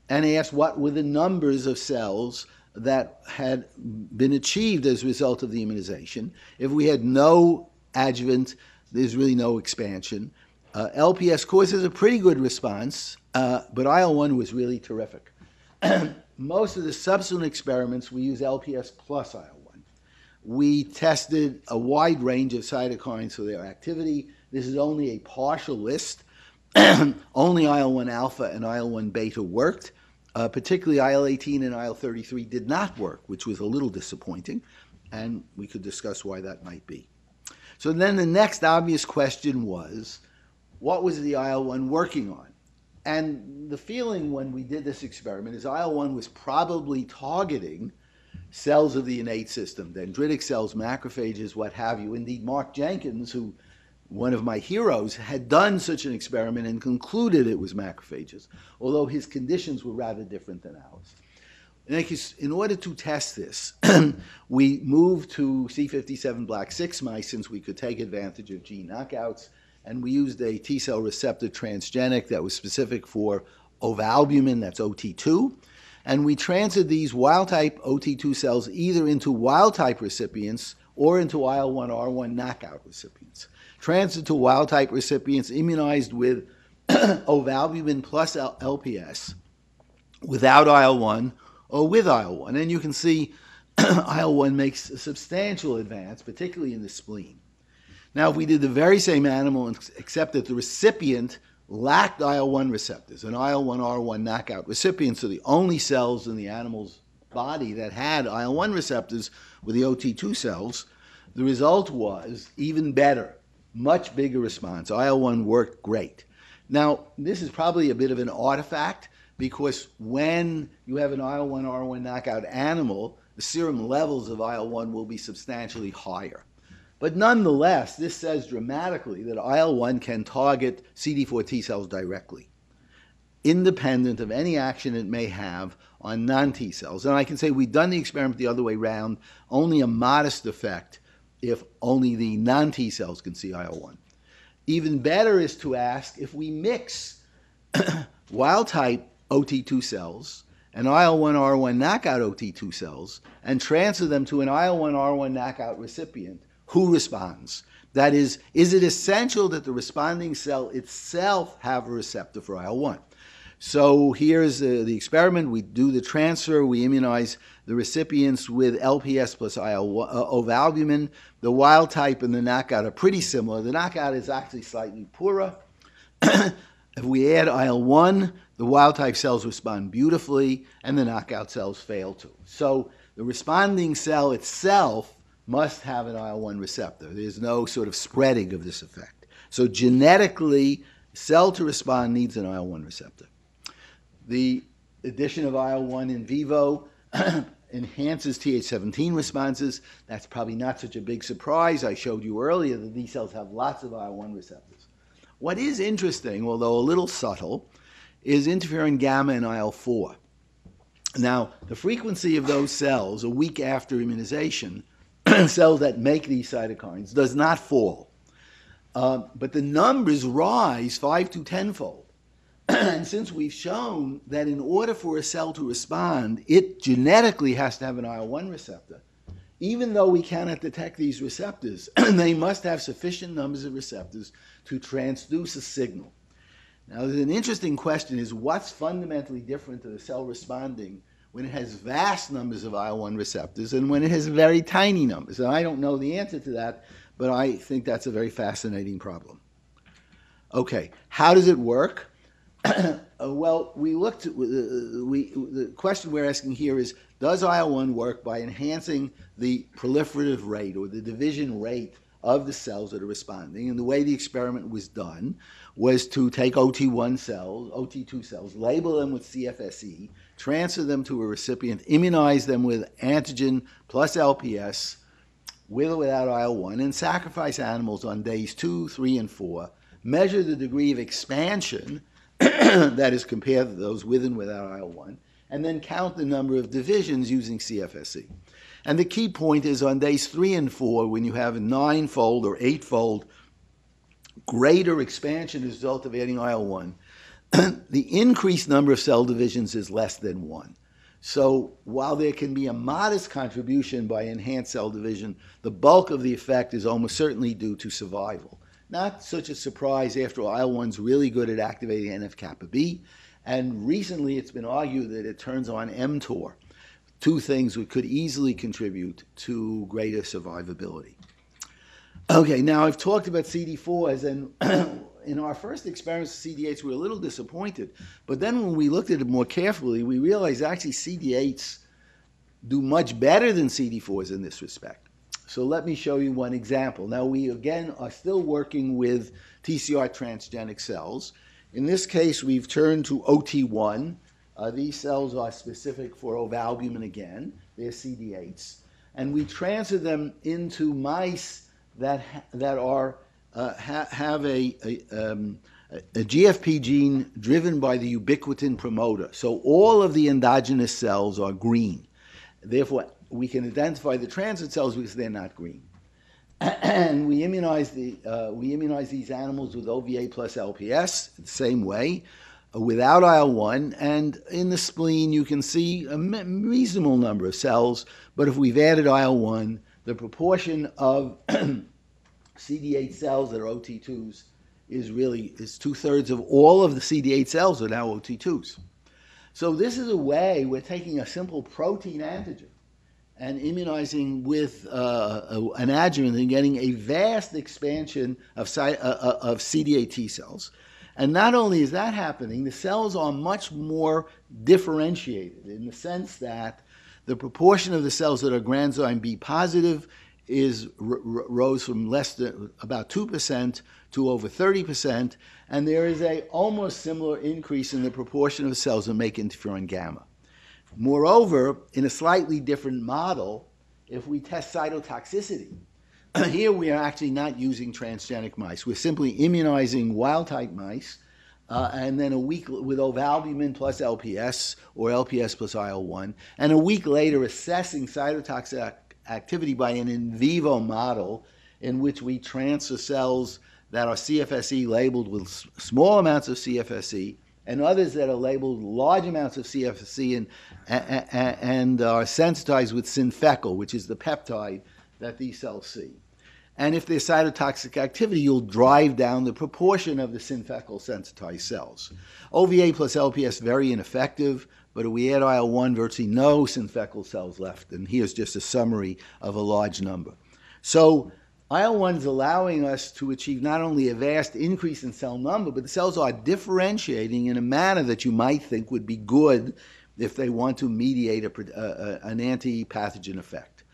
and asked what were the numbers of cells that had been achieved as a result of the immunization. If we had no adjuvant, there's really no expansion. LPS causes a pretty good response, but IL-1 was really terrific. Most of the subsequent experiments, we use LPS plus IL-1. We tested a wide range of cytokines for their activity. This is only a partial list. Only IL-1 alpha and IL-1 beta worked. Particularly IL-18 and IL-33 did not work, which was a little disappointing, and we could discuss why that might be. So then the next obvious question was, what was the IL-1 working on? And the feeling when we did this experiment is IL-1 was probably targeting cells of the innate system, dendritic cells, macrophages, what have you. Indeed, Mark Jenkins, who one of my heroes, had done such an experiment and concluded it was macrophages, although his conditions were rather different than ours. In order to test this, we moved to C57 black 6 mice since we could take advantage of gene knockouts, and we used a T-cell receptor transgenic that was specific for ovalbumin, that's OT2, and we transferred these wild-type OT2 cells either into wild-type recipients or into IL-1R1 knockout recipients. Transferred to wild-type recipients immunized with ovalbumin plus LPS without IL-1 or with IL-1. And you can see IL-1 makes a substantial advance, particularly in the spleen. Now, if we did the very same animal, except that the recipient lacked IL-1 receptors, and IL-1R1 knockout recipients are the only cells in the animal's body that had IL-1 receptors with the OT2 cells, the result was even better, much bigger response. IL-1 worked great. Now, this is probably a bit of an artifact, because when you have an IL-1R1 knockout animal, the serum levels of IL-1 will be substantially higher. But nonetheless, this says dramatically that IL-1 can target CD4 T cells directly, independent of any action it may have on non-T cells. And I can say we've done the experiment the other way around, only a modest effect if only the non-T cells can see IL-1. Even better is to ask if we mix wild-type OT2 cells and IL-1R1 knockout OT2 cells and transfer them to an IL-1R1 knockout recipient, who responds? That is it essential that the responding cell itself have a receptor for IL-1? So here's the experiment. We do the transfer. We immunize the recipients with LPS plus ovalbumin. The wild type and the knockout are pretty similar. The knockout is actually slightly poorer. If we add IL-1, the wild type cells respond beautifully, and the knockout cells fail to. So the responding cell itself must have an IL-1 receptor. There's no sort of spreading of this effect. So genetically, cell to respond needs an IL-1 receptor. The addition of IL-1 in vivo enhances Th17 responses. That's probably not such a big surprise. I showed you earlier that these cells have lots of IL-1 receptors. What is interesting, although a little subtle, is interferon gamma and IL-4. Now, the frequency of those cells a week after immunization, cells that make these cytokines, does not fall. But the numbers rise 5 to 10-fold. And since we've shown that in order for a cell to respond, it genetically has to have an IL-1 receptor, even though we cannot detect these receptors, they must have sufficient numbers of receptors to transduce a signal. Now, there's an interesting question is what's fundamentally different to the cell responding when it has vast numbers of IL-1 receptors and when it has very tiny numbers? And I don't know the answer to that, but I think that's a very fascinating problem. Okay, how does it work? Well, we looked at, the question we're asking here is, does IL-1 work by enhancing the proliferative rate or the division rate of the cells that are responding? And the way the experiment was done was to take OT1 cells, OT2 cells, label them with CFSE, transfer them to a recipient, immunize them with antigen plus LPS, with or without IL-1, and sacrifice animals on days 2, 3, and 4, measure the degree of expansion that is compared to those with and without IL-1, and then count the number of divisions using CFSE. And the key point is on days 3 and 4, when you have a 9-fold or 8-fold greater expansion as a result of adding IL-1, the increased number of cell divisions is less than 1. So while there can be a modest contribution by enhanced cell division, the bulk of the effect is almost certainly due to survival. Not such a surprise after all, IL-1's really good at activating NF-kappa B, and recently it's been argued that it turns on mTOR, two things which could easily contribute to greater survivability. Okay, now I've talked about CD4s, and in our first experiments with CD8s, we were a little disappointed, but then when we looked at it more carefully, we realized actually CD8s do much better than CD4s in this respect. So let me show you one example. Now we, again, are still working with TCR transgenic cells. In this case, we've turned to OT1. These cells are specific for ovalbumin again. They're CD8s. And we transfer them into mice that have a GFP gene driven by the ubiquitin promoter. So all of the endogenous cells are green. Therefore, we can identify the transit cells because they're not green. And we immunize these animals with OVA plus LPS the same way, without IL-1. And in the spleen, you can see a reasonable number of cells. But if we've added IL-1, the proportion of CD8 cells that are OT2s is 2/3 of all of the CD8 cells are now OT2s. So this is a way we're taking a simple protein antigen and immunizing with an adjuvant and getting a vast expansion of CD8 T cells. And not only is that happening, the cells are much more differentiated in the sense that the proportion of the cells that are granzyme B positive rose from less than about 2% to over 30%, and there is a almost similar increase in the proportion of cells that make interferon gamma. Moreover, in a slightly different model, if we test cytotoxicity, here we are actually not using transgenic mice. We're simply immunizing wild-type mice, and then a week with ovalbumin plus LPS or LPS plus IL-1, and a week later assessing cytotoxic activity by an in vivo model in which we transfer cells that are CFSE labeled with small amounts of CFSE and others that are labeled large amounts of CFSE and are sensitized with synfecal, which is the peptide that these cells see. And if there's cytotoxic activity, you'll drive down the proportion of the synfecal sensitized cells. OVA plus LPS, very ineffective, but if we add IL-1, virtually no synfecal cells left. And here's just a summary of a large number. So IL-1 is allowing us to achieve not only a vast increase in cell number, but the cells are differentiating in a manner that you might think would be good if they want to mediate an anti-pathogen effect.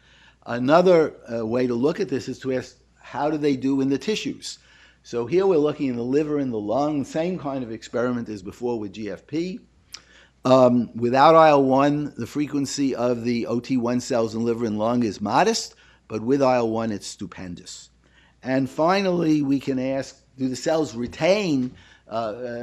Another way to look at this is to ask, how do they do in the tissues? So here we're looking in the liver and the lung, same kind of experiment as before with GFP. Without IL-1, the frequency of the OT1 cells in liver and lung is modest, but with IL-1, it's stupendous. And finally, we can ask, do the cells retain,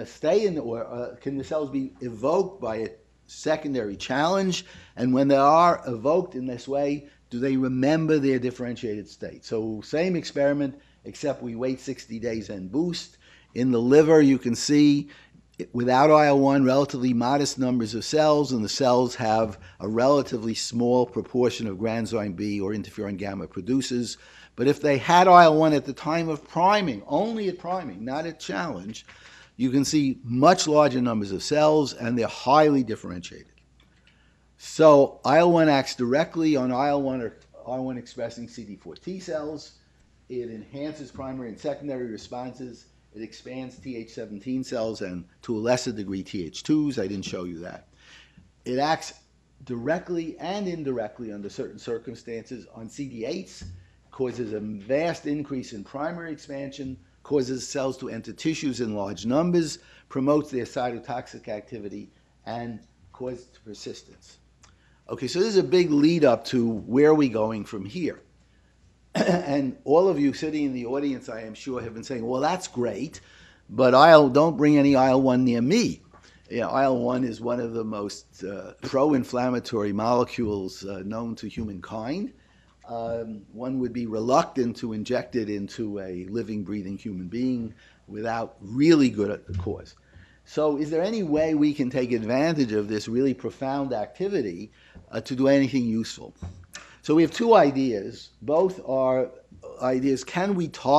stay in, or can the cells be evoked by a secondary challenge? And when they are evoked in this way, do they remember their differentiated state? So same experiment, except we wait 60 days and boost. In the liver, you can see without IL-1, relatively modest numbers of cells, and the cells have a relatively small proportion of granzyme B or interferon gamma producers. But if they had IL-1 at the time of priming, only at priming, not at challenge, you can see much larger numbers of cells, and they're highly differentiated. So IL-1 acts directly on IL-1 or IL-1 expressing CD4 T cells. It enhances primary and secondary responses. It expands Th17 cells and to a lesser degree Th2s. I didn't show you that. It acts directly and indirectly under certain circumstances on CD8s, causes a vast increase in primary expansion, causes cells to enter tissues in large numbers, promotes their cytotoxic activity, and causes persistence. Okay, so this is a big lead up to where are we going from here. And all of you sitting in the audience, I am sure, have been saying, well, that's great, but don't bring any IL-1 near me. You know, IL-1 is one of the most pro-inflammatory molecules known to humankind. One would be reluctant to inject it into a living, breathing human being without really good cause. So is there any way we can take advantage of this really profound activity to do anything useful? So we have two ideas. Both are ideas, can we tame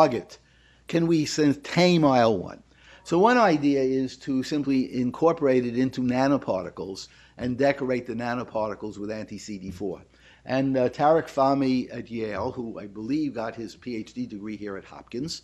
IL-1? So one idea is to simply incorporate it into nanoparticles and decorate the nanoparticles with anti-CD4. And Tarek Fahmy at Yale, who I believe got his PhD degree here at Hopkins,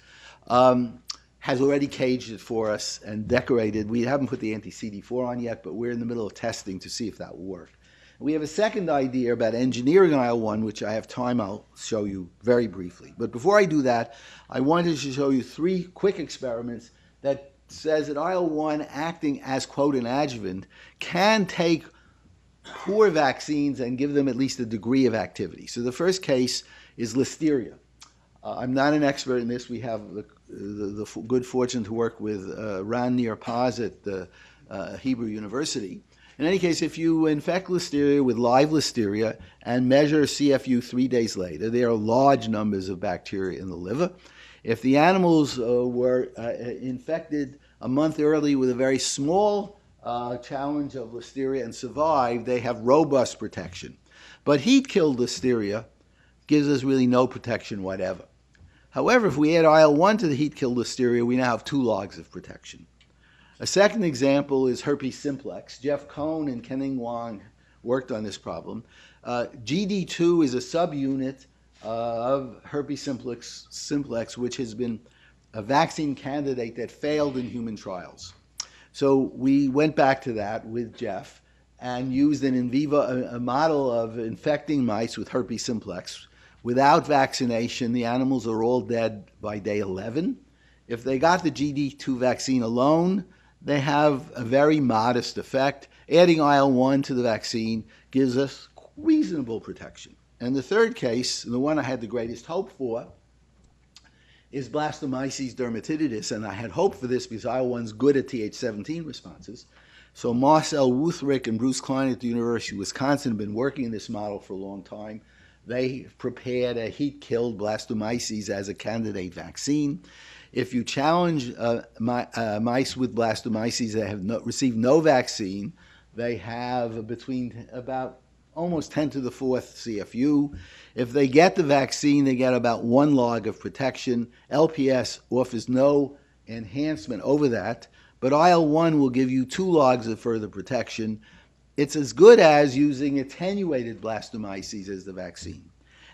has already caged it for us and decorated. We haven't put the anti-CD4 on yet, but we're in the middle of testing to see if that will work. We have a second idea about engineering IL-1, which I have time, I'll show you very briefly. But before I do that, I wanted to show you three quick experiments that says that IL-1 acting as, quote, an adjuvant can take poor vaccines and give them at least a degree of activity. So the first case is Listeria. I'm not an expert in this. We have the good fortune to work with Ran Nir Paz at the Hebrew University. In any case, if you infect Listeria with live Listeria and measure CFU 3 days later, there are large numbers of bacteria in the liver. If the animals were infected a month early with a very small challenge of Listeria and survived, they have robust protection. But heat-killed Listeria gives us really no protection whatever. However, if we add IL-1 to the heat-killed Listeria, we now have 2 logs of protection. A second example is Herpes Simplex. Jeff Cohn and Kenning Wang worked on this problem. GD2 is a subunit of Herpes Simplex, which has been a vaccine candidate that failed in human trials. So we went back to that with Jeff and used an in vivo a model of infecting mice with Herpes Simplex. Without vaccination, the animals are all dead by day 11. If they got the GD2 vaccine alone, they have a very modest effect. Adding IL-1 to the vaccine gives us reasonable protection. And the third case, the one I had the greatest hope for, is Blastomyces Dermatitidis. And I had hope for this because IL-1's good at Th17 responses. So Marcel Wuthrick and Bruce Klein at the University of Wisconsin have been working in this model for a long time. They prepared a heat-killed Blastomyces as a candidate vaccine. If you challenge mice with Blastomyces that have received no vaccine, they have between about almost 10 to the fourth CFU. If they get the vaccine, they get about 1 log of protection. LPS offers no enhancement over that, but IL-1 will give you 2 logs of further protection. It's as good as using attenuated blastomyces as the vaccine.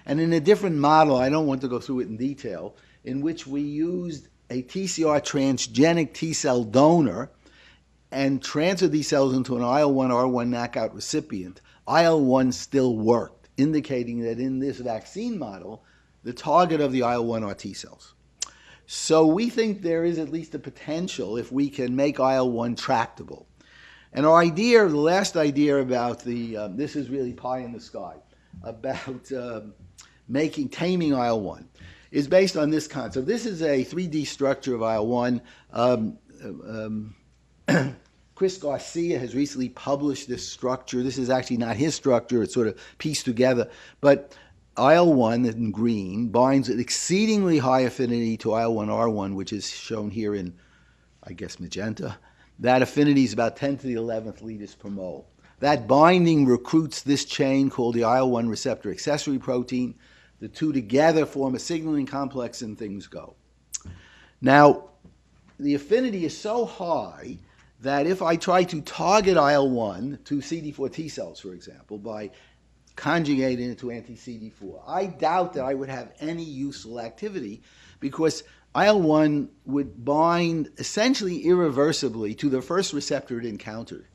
And in a different model, I don't want to go through it in detail, in which we used a TCR transgenic T cell donor and transferred these cells into an IL-1R1 knockout recipient, IL-1 still worked, indicating that in this vaccine model, the target of the IL-1 are T cells. So we think there is at least a potential if we can make IL-1 tractable. And our idea, the last idea about this is really pie in the sky, about taming IL-1, is based on this concept. This is a 3D structure of IL-1. Chris Garcia has recently published this structure. This is actually not his structure. It's sort of pieced together. But IL-1 in green binds at exceedingly high affinity to IL-1R1, which is shown here in, I guess, magenta. That affinity is about 10 to the 11th liters per mole. That binding recruits this chain called the IL-1 receptor accessory protein. The two together form a signaling complex and things go. Now, the affinity is so high that if I try to target IL-1 to CD4 T cells, for example, by conjugating it to anti-CD4, I doubt that I would have any useful activity because IL-1 would bind essentially irreversibly to the first receptor it encountered.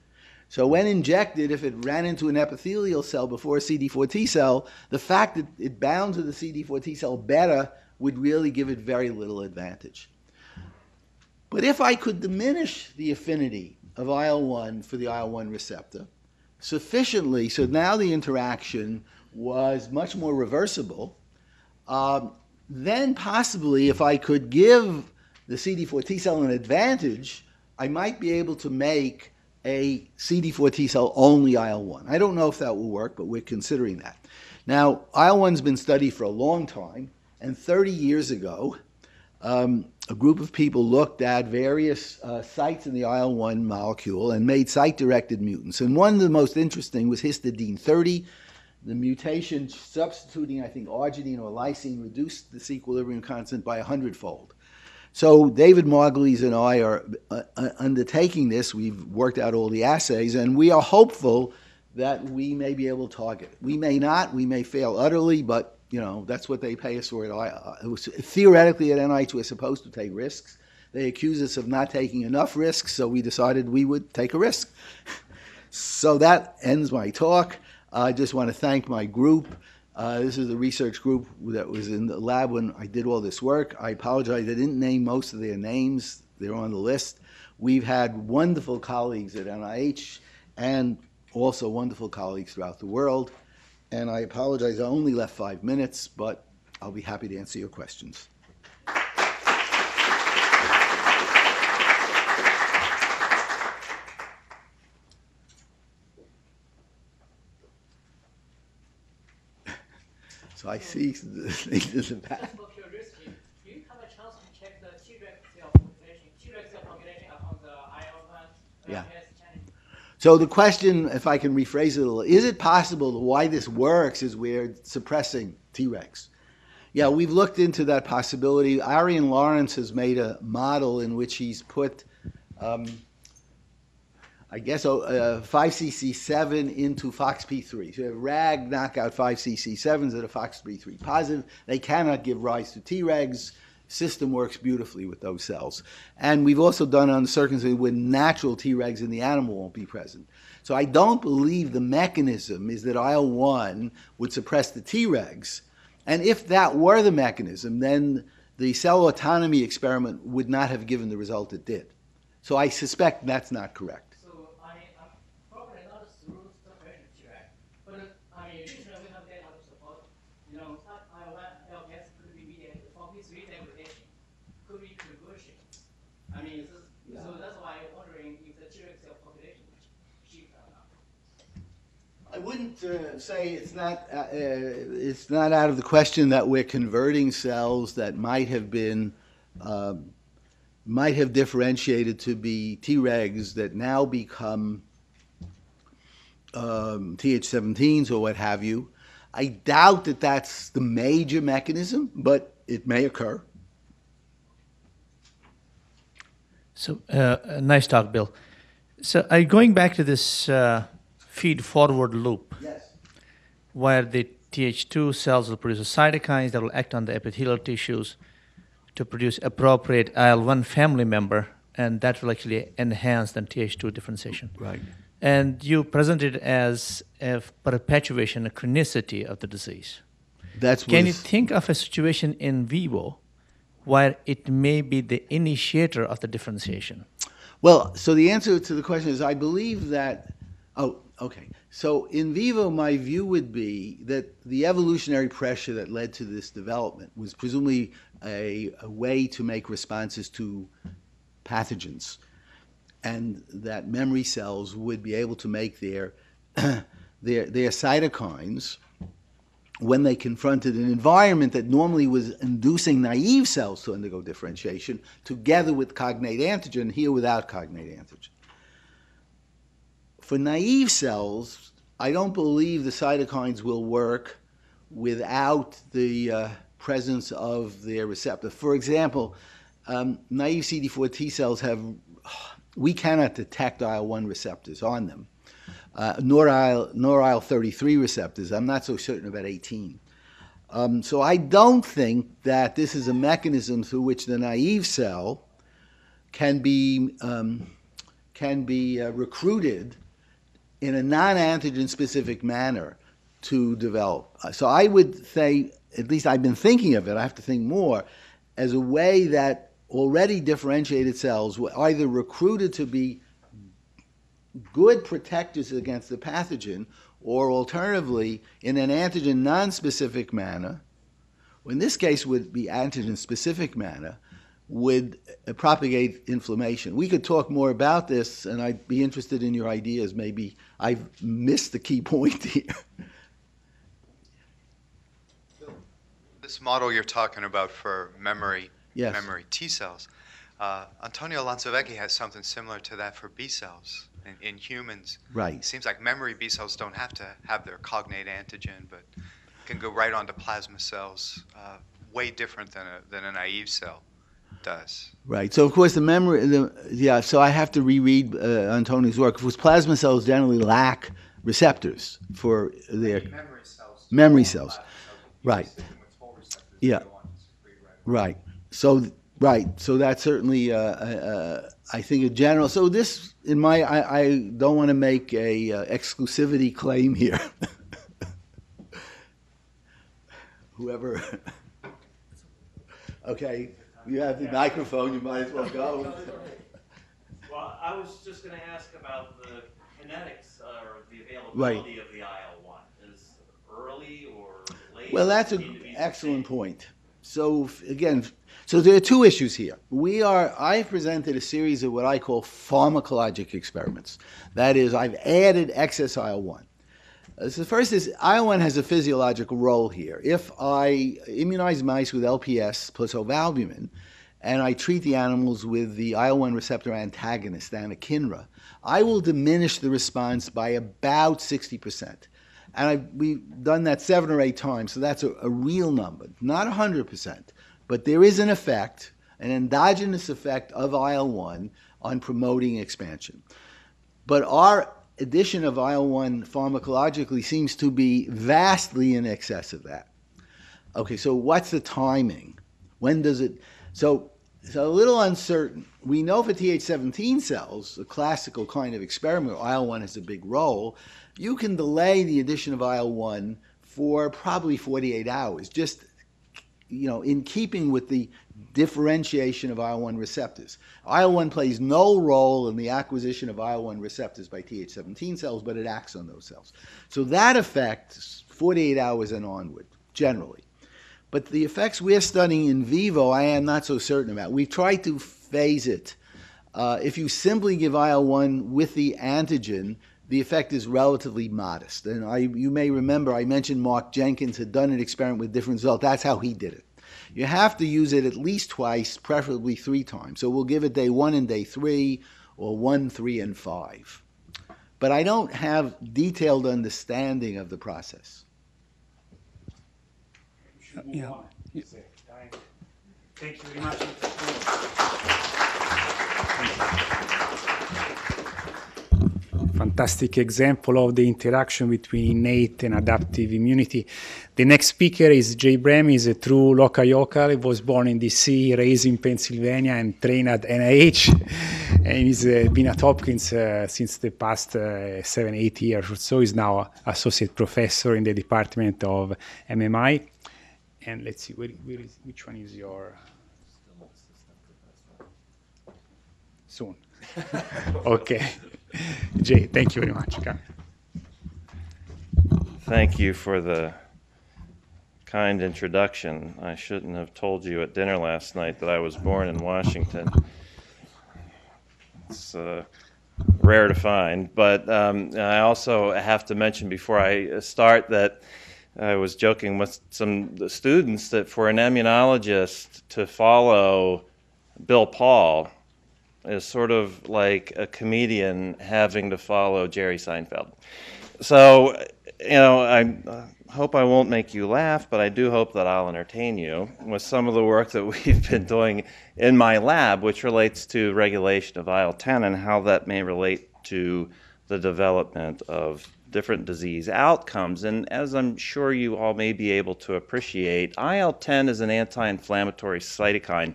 So when injected, if it ran into an epithelial cell before a CD4 T cell, the fact that it bound to the CD4 T cell better would really give it very little advantage. But if I could diminish the affinity of IL-1 for the IL-1 receptor sufficiently, so now the interaction was much more reversible, then possibly if I could give the CD4 T cell an advantage, I might be able to make a CD4 T cell only IL-1. I don't know if that will work, but we're considering that. Now, IL-1's been studied for a long time, and 30 years ago, a group of people looked at various sites in the IL-1 molecule and made site-directed mutants. And one of the most interesting was histidine 30. The mutation substituting, I think, arginine or lysine reduced this equilibrium constant by 100-fold. So David Margulies and I are undertaking this. We've worked out all the assays, and we are hopeful that we may be able to target it. We may not. We may fail utterly, but that's what they pay us for. Theoretically, at NIH, we're supposed to take risks. They accuse us of not taking enough risks, so we decided we would take a risk. So that ends my talk. I just want to thank my group. This is the research group that was in the lab when I did all this work. I apologize, I didn't name most of their names. They're on the list. We've had wonderful colleagues at NIH and also wonderful colleagues throughout the world. And I apologize, I only left 5 minutes, but I'll be happy to answer your questions. So I see the thing in the back. Just for curiosity, do you have a chance to check the Treg cell population upon the IL-1 Yeah. challenge? So the question, if I can rephrase it a little, is it possible that why this works is we're suppressing Tregs? Yeah, we've looked into that possibility. Arian Lawrence has made a model in which he's put, I guess, 5cc7 into FOXP3. So you have RAG knockout 5cc7s that are FOXP3 positive. They cannot give rise to Tregs. System works beautifully with those cells. And we've also done it on the circumstances when natural Tregs in the animal won't be present. So I don't believe the mechanism is that IL-1 would suppress the Tregs. And if that were the mechanism, then the cell autonomy experiment would not have given the result it did. So I suspect that's not correct. So I'm probably not through suppression Treg, but usually we have data to support, IL-1 LPS could be mediated for FOXP3 degradation, could be conversion. So that's why I'm wondering if the Treg cell population shift or not. I wouldn't say it's not out of the question that we're converting cells that might have differentiated to be Tregs that now become Th17s or what have you. I doubt that that's the major mechanism, but it may occur. So, nice talk, Bill. So, going back to this feed-forward loop, Yes. where the Th2 cells will produce cytokines that will act on the epithelial tissues to produce appropriate IL-1 family member, and that will actually enhance the Th2 differentiation. Right. And you present it as a perpetuation, a chronicity of the disease. Can you think of a situation in vivo where it may be the initiator of the differentiation? Well, so the answer to the question is I believe that, okay. So in vivo, my view would be that the evolutionary pressure that led to this development was presumably a way to make responses to pathogens, and that memory cells would be able to make their cytokines when they confronted an environment that normally was inducing naive cells to undergo differentiation, together with cognate antigen, here without cognate antigen. For naive cells, I don't believe the cytokines will work without the presence of their receptor. For example, naive CD4 T cells we cannot detect IL-1 receptors on them, nor IL-33 receptors. I'm not so certain about 18. So I don't think that this is a mechanism through which the naive cell can be recruited in a non-antigen specific manner to develop. So I would say, at least I've been thinking of it, I have to think more, as a way that already differentiated cells were either recruited to be good protectors against the pathogen, or alternatively, in an antigen non-specific manner, or in this case would be antigen-specific manner, would propagate inflammation. We could talk more about this, and I'd be interested in your ideas. Maybe I've missed the key point here. This model you're talking about for memory T cells, Antonio Lanzavecchi has something similar to that for B cells in humans. Right. It seems like memory B cells don't have to have their cognate antigen, but can go right onto plasma cells, way different than a naive cell does. Right. So, of course, so I have to reread Antonio's work. Of course, plasma cells generally lack receptors for their memory cells. Right. Yeah. Right. So that's certainly, I think, a general. So this, I don't want to make a exclusivity claim here. Whoever. Okay, you have the microphone. You might as well go. Well, I was just going to ask about the kinetics or the availability of the IL-1. Is early or late? Well, that's an excellent point. So again, there are two issues here. I presented a series of what I call pharmacologic experiments. That is, I've added excess IL-1. So the first is IL-1 has a physiological role here. If I immunize mice with LPS plus ovalbumin, and I treat the animals with the IL-1 receptor antagonist, anakinra, I will diminish the response by about 60%. And we've done that 7 or 8 times, so that's a real number. Not 100%, but there is an effect, an endogenous effect of IL-1 on promoting expansion. But our addition of IL-1 pharmacologically seems to be vastly in excess of that. Okay, so what's the timing? When does it? So it's a little uncertain. We know for Th17 cells, a classical kind of experiment where IL-1 has a big role, you can delay the addition of IL-1 for probably 48 hours, just in keeping with the differentiation of IL-1 receptors. IL-1 plays no role in the acquisition of IL-1 receptors by Th17 cells, but it acts on those cells. So that effect is 48 hours and onward, generally. But the effects we're studying in vivo, I am not so certain about. We've tried to phase it. If you simply give IL-1 with the antigen, the effect is relatively modest. And you may remember I mentioned Mark Jenkins had done an experiment with different results. That's how he did it. You have to use it at least twice, preferably 3 times. So we'll give it day 1 and day 3, or 1, 3, and 5. but I don't have detailed understanding of the process. Yeah. Thank you very much. Fantastic example of the interaction between innate and adaptive immunity. The next speaker is Jay Brem. He's a true local. He was born in DC, raised in Pennsylvania, and trained at NIH. And he's been at Hopkins since the past 7-8 years or so. He's now associate professor in the Department of MMI. And let's see, which one is your... Soon. Okay. Jay, thank you very much. Thank you for the kind introduction. I shouldn't have told you at dinner last night that I was born in Washington. It's rare to find. But I also have to mention before I start that I was joking with some students that for an immunologist to follow Bill Paul is sort of like a comedian having to follow Jerry Seinfeld. So, you know, I hope I won't make you laugh, but I do hope that I'll entertain you with some of the work that we've been doing in my lab, which relates to regulation of IL-10 and how that may relate to the development of different disease outcomes. And as I'm sure you all may be able to appreciate, IL-10 is an anti-inflammatory cytokine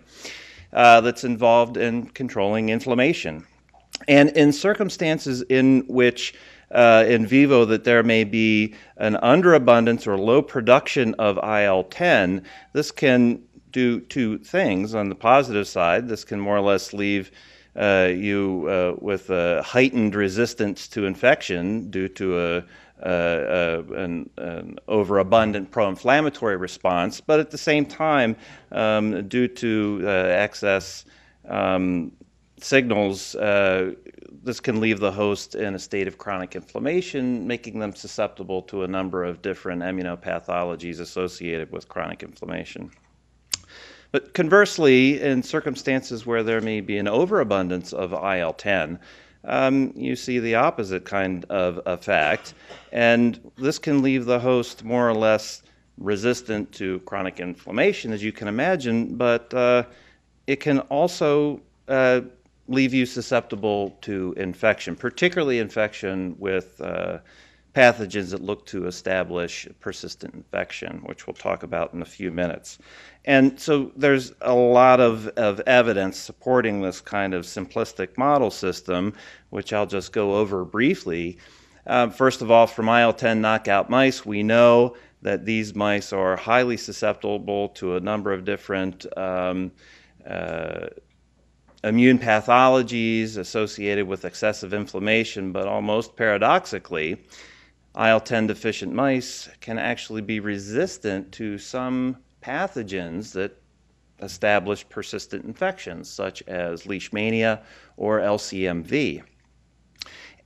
that's involved in controlling inflammation. And in circumstances in which in vivo that there may be an underabundance or low production of IL-10, this can do two things. On the positive side, this can more or less leave you with a heightened resistance to infection due to an overabundant pro-inflammatory response, but at the same time, due to excess signals, this can leave the host in a state of chronic inflammation, making them susceptible to a number of different immunopathologies associated with chronic inflammation. But conversely, in circumstances where there may be an overabundance of IL-10, you see the opposite kind of effect, and this can leave the host more or less resistant to chronic inflammation, as you can imagine, but it can also leave you susceptible to infection, particularly infection with pathogens that look to establish persistent infection, which we'll talk about in a few minutes. And so there's a lot of evidence supporting this kind of simplistic model system, which I'll just go over briefly. First of all, from IL-10 knockout mice, we know that these mice are highly susceptible to a number of different immune pathologies associated with excessive inflammation, but almost paradoxically, IL-10 deficient mice can actually be resistant to some pathogens that establish persistent infections, such as leishmania or LCMV.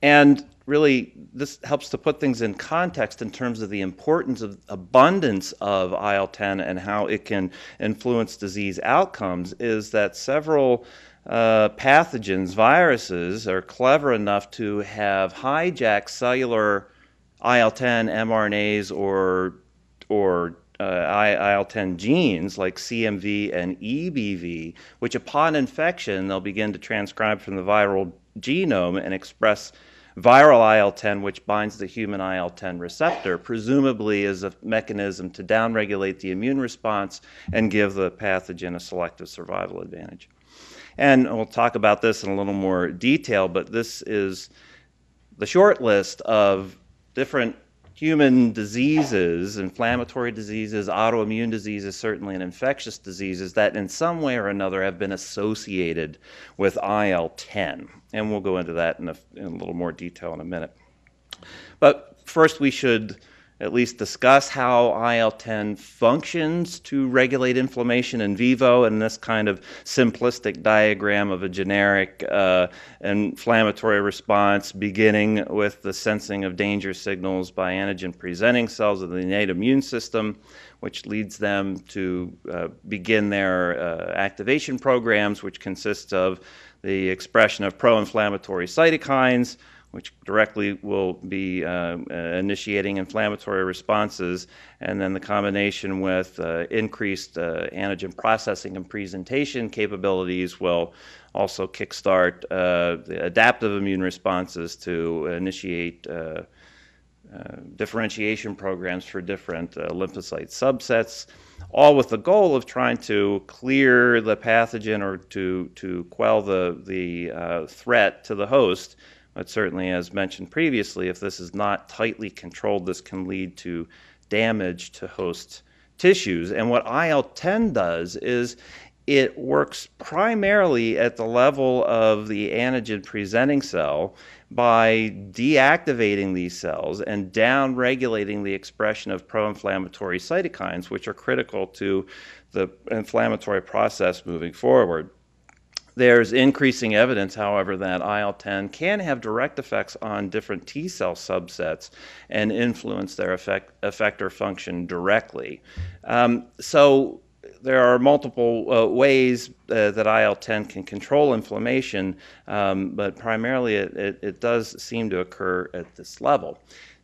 And really, this helps to put things in context in terms of the importance of abundance of IL-10 and how it can influence disease outcomes, is that several pathogens, viruses, are clever enough to have hijacked cellular IL-10 mRNAs or IL-10 genes like CMV and EBV, which upon infection, they'll begin to transcribe from the viral genome and express viral IL-10, which binds the human IL-10 receptor, presumably as a mechanism to downregulate the immune response and give the pathogen a selective survival advantage. And we'll talk about this in a little more detail, but this is the short list of different human diseases, inflammatory diseases, autoimmune diseases, certainly, and infectious diseases that in some way or another have been associated with IL-10. And we'll go into that in a little more detail in a minute. But first we should at least discuss how IL-10 functions to regulate inflammation in vivo in this kind of simplistic diagram of a generic inflammatory response, beginning with the sensing of danger signals by antigen-presenting cells of the innate immune system, which leads them to begin their activation programs, which consist of the expression of pro-inflammatory cytokines, which directly will be initiating inflammatory responses, and then the combination with increased antigen processing and presentation capabilities will also kickstart the adaptive immune responses to initiate differentiation programs for different lymphocyte subsets, all with the goal of trying to clear the pathogen or to quell the threat to the host. But certainly, as mentioned previously, if this is not tightly controlled, this can lead to damage to host tissues. And what IL-10 does is it works primarily at the level of the antigen-presenting cell by deactivating these cells and down-regulating the expression of pro-inflammatory cytokines, which are critical to the inflammatory process moving forward. There's increasing evidence, however, that IL-10 can have direct effects on different T cell subsets and influence their effector function directly. So there are multiple ways that IL-10 can control inflammation, but primarily it does seem to occur at this level.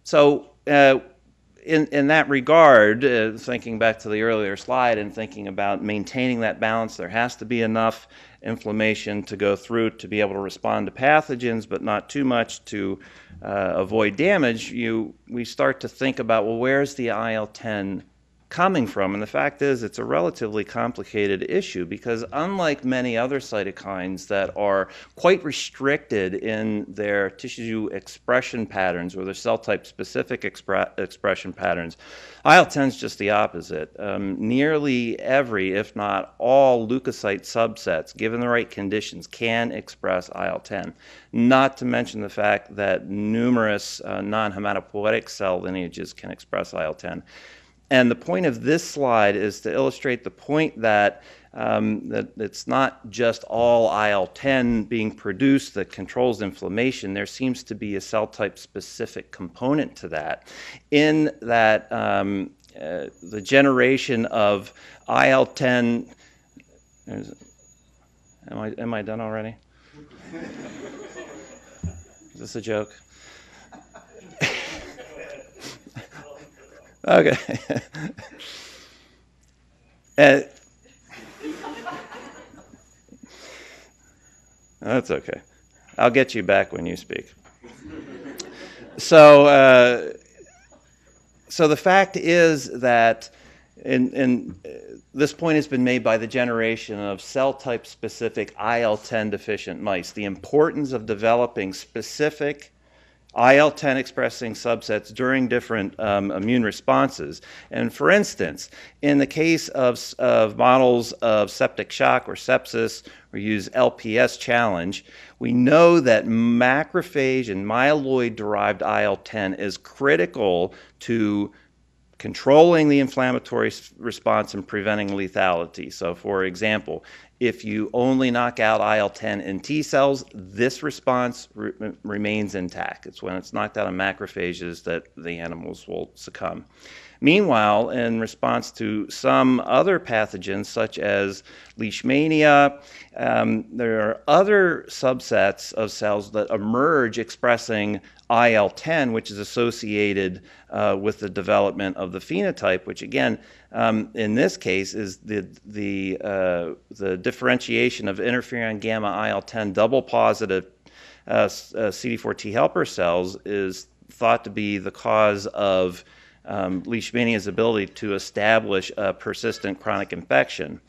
So in that regard, thinking back to the earlier slide and thinking about maintaining that balance, there has to be enough inflammation to go through to be able to respond to pathogens, but not too much to avoid damage. We start to think about, well, where's the IL-10 coming from? And the fact is, it's a relatively complicated issue because unlike many other cytokines that are quite restricted in their tissue expression patterns or their cell type specific expression patterns, IL-10 is just the opposite. Nearly every, if not all, leukocyte subsets, given the right conditions, can express IL-10. Not to mention the fact that numerous non-hematopoietic cell lineages can express IL-10. And the point of this slide is to illustrate the point that that it's not just all IL-10 being produced that controls inflammation. There seems to be a cell type specific component to that, in that the generation of IL-10. Am I done already? Is this a joke? Okay. That's okay. I'll get you back when you speak. So the fact is that this point has been made by the generation of cell type specific IL-10 deficient mice. The importance of developing specific IL-10 expressing subsets during different immune responses. And for instance, in the case of models of septic shock or sepsis, we use LPS challenge, we know that macrophage and myeloid-derived IL-10 is critical to controlling the inflammatory response and preventing lethality. So for example, if you only knock out IL-10 in T cells, this response remains intact. It's when it's knocked out in macrophages that the animals will succumb. Meanwhile, in response to some other pathogens, such as Leishmania, there are other subsets of cells that emerge expressing IL-10, which is associated with the development of the phenotype, which again, in this case, is the differentiation of interferon gamma IL-10 double positive CD4 T helper cells is thought to be the cause of Leishmania's ability to establish a persistent chronic infection.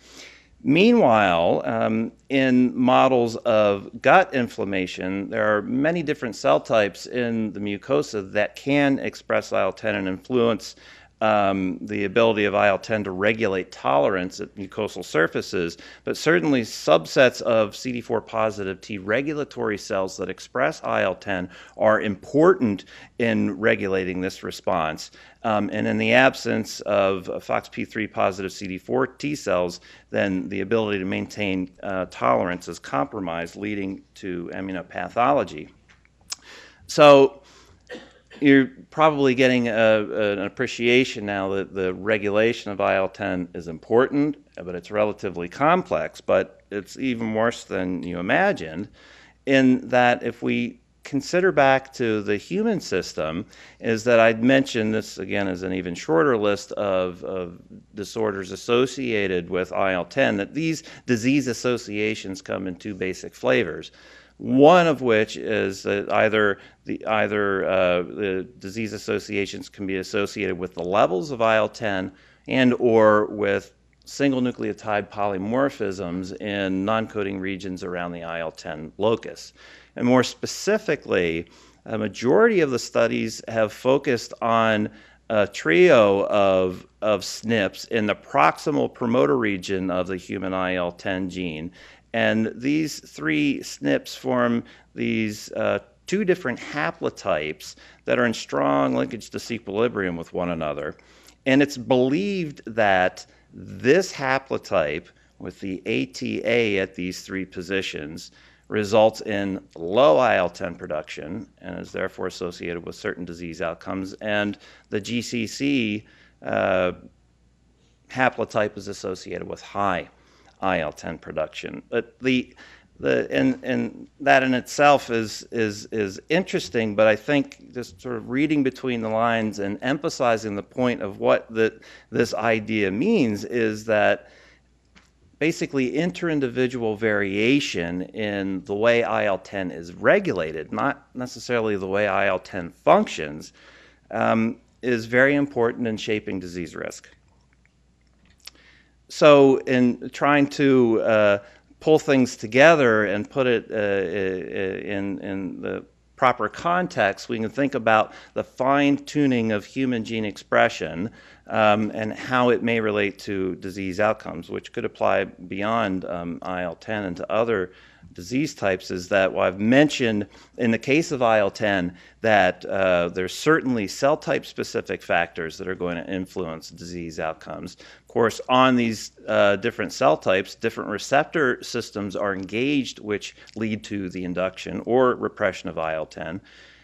Meanwhile, in models of gut inflammation, there are many different cell types in the mucosa that can express IL-10 and influence the ability of IL-10 to regulate tolerance at mucosal surfaces, but certainly subsets of CD4 positive T regulatory cells that express IL-10 are important in regulating this response. And in the absence of FOXP3 positive CD4 T cells, then the ability to maintain tolerance is compromised, leading to immunopathology. So you're probably getting an appreciation now that the regulation of IL-10 is important, but it's relatively complex, but it's even worse than you imagined, in that if we consider back to the human system is that I'd mentioned this, again, as an even shorter list of disorders associated with IL-10, that these disease associations come in two basic flavors. One of which is that either the disease associations can be associated with the levels of IL-10 and or with single nucleotide polymorphisms in non-coding regions around the IL-10 locus. And more specifically, a majority of the studies have focused on a trio of SNPs in the proximal promoter region of the human IL-10 gene. And these three SNPs form these two different haplotypes that are in strong linkage disequilibrium with one another. And it's believed that this haplotype with the ATA at these three positions results in low IL-10 production and is therefore associated with certain disease outcomes, and the GCC haplotype is associated with high IL-10 production. But and that in itself is interesting, but I think just sort of reading between the lines and emphasizing the point of what this idea means is that basically inter-individual variation in the way IL-10 is regulated, not necessarily the way IL-10 functions, is very important in shaping disease risk. So in trying to pull things together and put it in the proper context, we can think about the fine-tuning of human gene expression and how it may relate to disease outcomes, which could apply beyond IL-10 and to other disease types. Is that what I've mentioned in the case of IL-10 that there's certainly cell type specific factors that are going to influence disease outcomes. Of course, on these different cell types, different receptor systems are engaged which lead to the induction or repression of IL-10.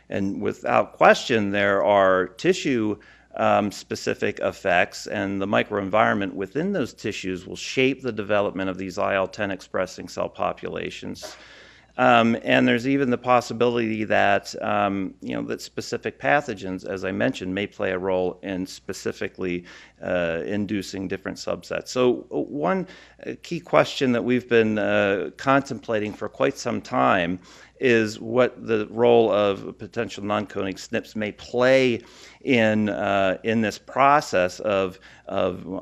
And without question, there are tissue specific effects, and the microenvironment within those tissues will shape the development of these IL-10 expressing cell populations. And there's even the possibility that that specific pathogens, as I mentioned, may play a role in specifically inducing different subsets. So one key question that we've been contemplating for quite some time is what the role of potential non-coding SNPs may play in this process of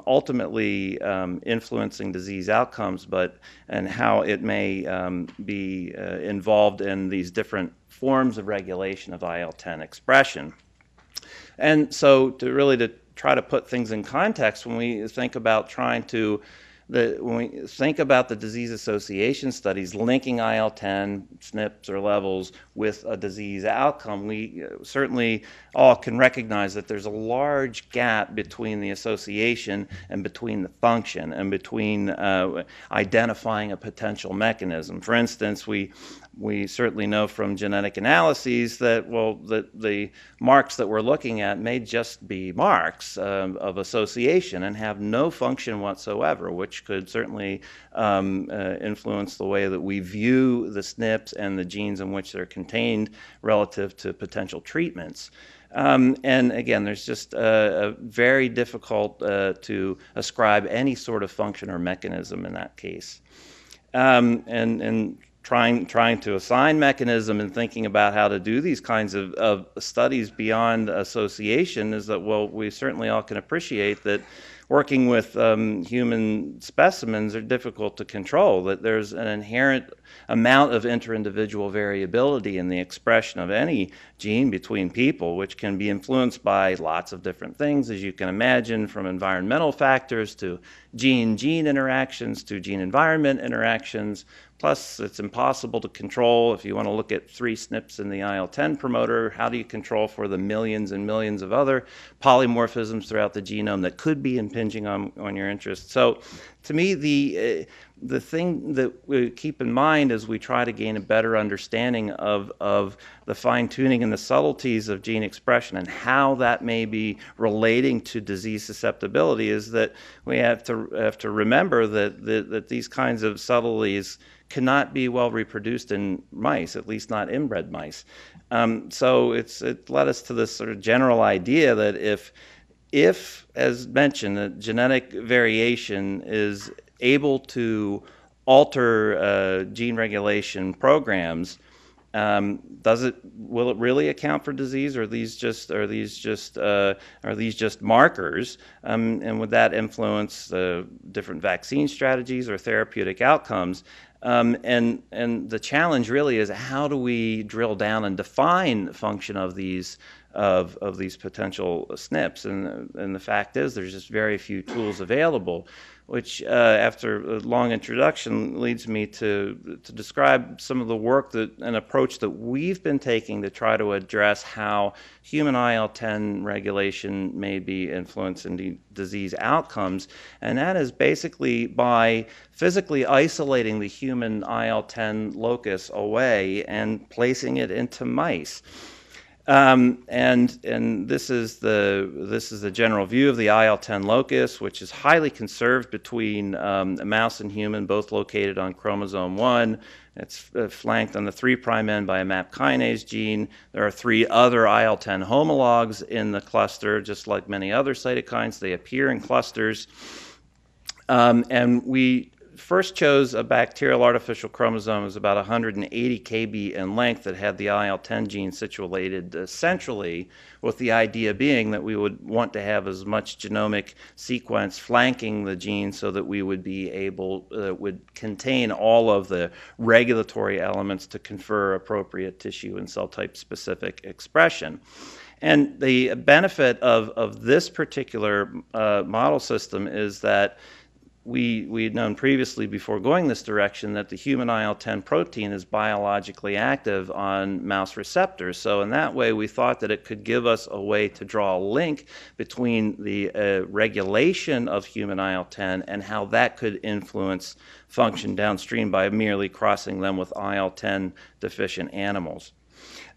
ultimately influencing disease outcomes, and how it may be involved in these different forms of regulation of IL-10 expression. And so to try to put things in context, when we think about when we think about the disease association studies linking IL-10 SNPs or levels with a disease outcome, we certainly all can recognize that there's a large gap between the association and between the function and between identifying a potential mechanism. For instance, we certainly know from genetic analyses that, the marks that we're looking at may just be marks of association and have no function whatsoever, which could certainly influence the way that we view the SNPs and the genes in which they're contained relative to potential treatments. And again, there's just very difficult to ascribe any sort of function or mechanism in that case. And trying to assign mechanism and thinking about how to do these kinds of studies beyond association is that, we certainly all can appreciate that working with human specimens are difficult to control, that there's an inherent amount of inter-individual variability in the expression of any gene between people, which can be influenced by lots of different things, as you can imagine, from environmental factors to gene-gene interactions to gene-environment interactions. Plus, it's impossible to control. If you want to look at 3 SNPs in the IL-10 promoter, how do you control for the millions and millions of other polymorphisms throughout the genome that could be impinging on your interest? So to me, the thing that we keep in mind as we try to gain a better understanding of the fine-tuning and the subtleties of gene expression and how that may be relating to disease susceptibility is that we have to remember that these kinds of subtleties cannot be well reproduced in mice, at least not inbred mice. So it led us to this sort of general idea that if, as mentioned, a genetic variation is able to alter gene regulation programs, will it really account for disease, or are these just markers? And would that influence different vaccine strategies or therapeutic outcomes? And the challenge really is, how do we drill down and define function of these potential SNPs? And the fact is, there's just very few tools available, which after a long introduction leads me to describe some of the work and approach that we've been taking to try to address how human IL-10 regulation may be influencing disease outcomes. And that is basically by physically isolating the human IL-10 locus away and placing it into mice. And this is the general vie' of the IL-10 locus, which is highly conserved between mouse and human, both located on chromosome 1. It's flanked on the 3' end by a MAP kinase gene. There are 3 other IL-10 homologs in the cluster, just like many other cytokines. They appear in clusters. And we first chose a bacterial artificial chromosome. It was about 180 kb in length that had the IL-10 gene situated centrally, with the idea being that we would want to have as much genomic sequence flanking the gene so that we would be able, would contain all of the regulatory elements to confer appropriate tissue and cell type specific expression. And the benefit of this particular model system is that we had known previously, before going this direction, that the human IL-10 protein is biologically active on mouse receptors. So in that way, we thought that it could give us a way to draw a link between the regulation of human IL-10 and how that could influence function downstream by merely crossing them with IL-10 deficient animals.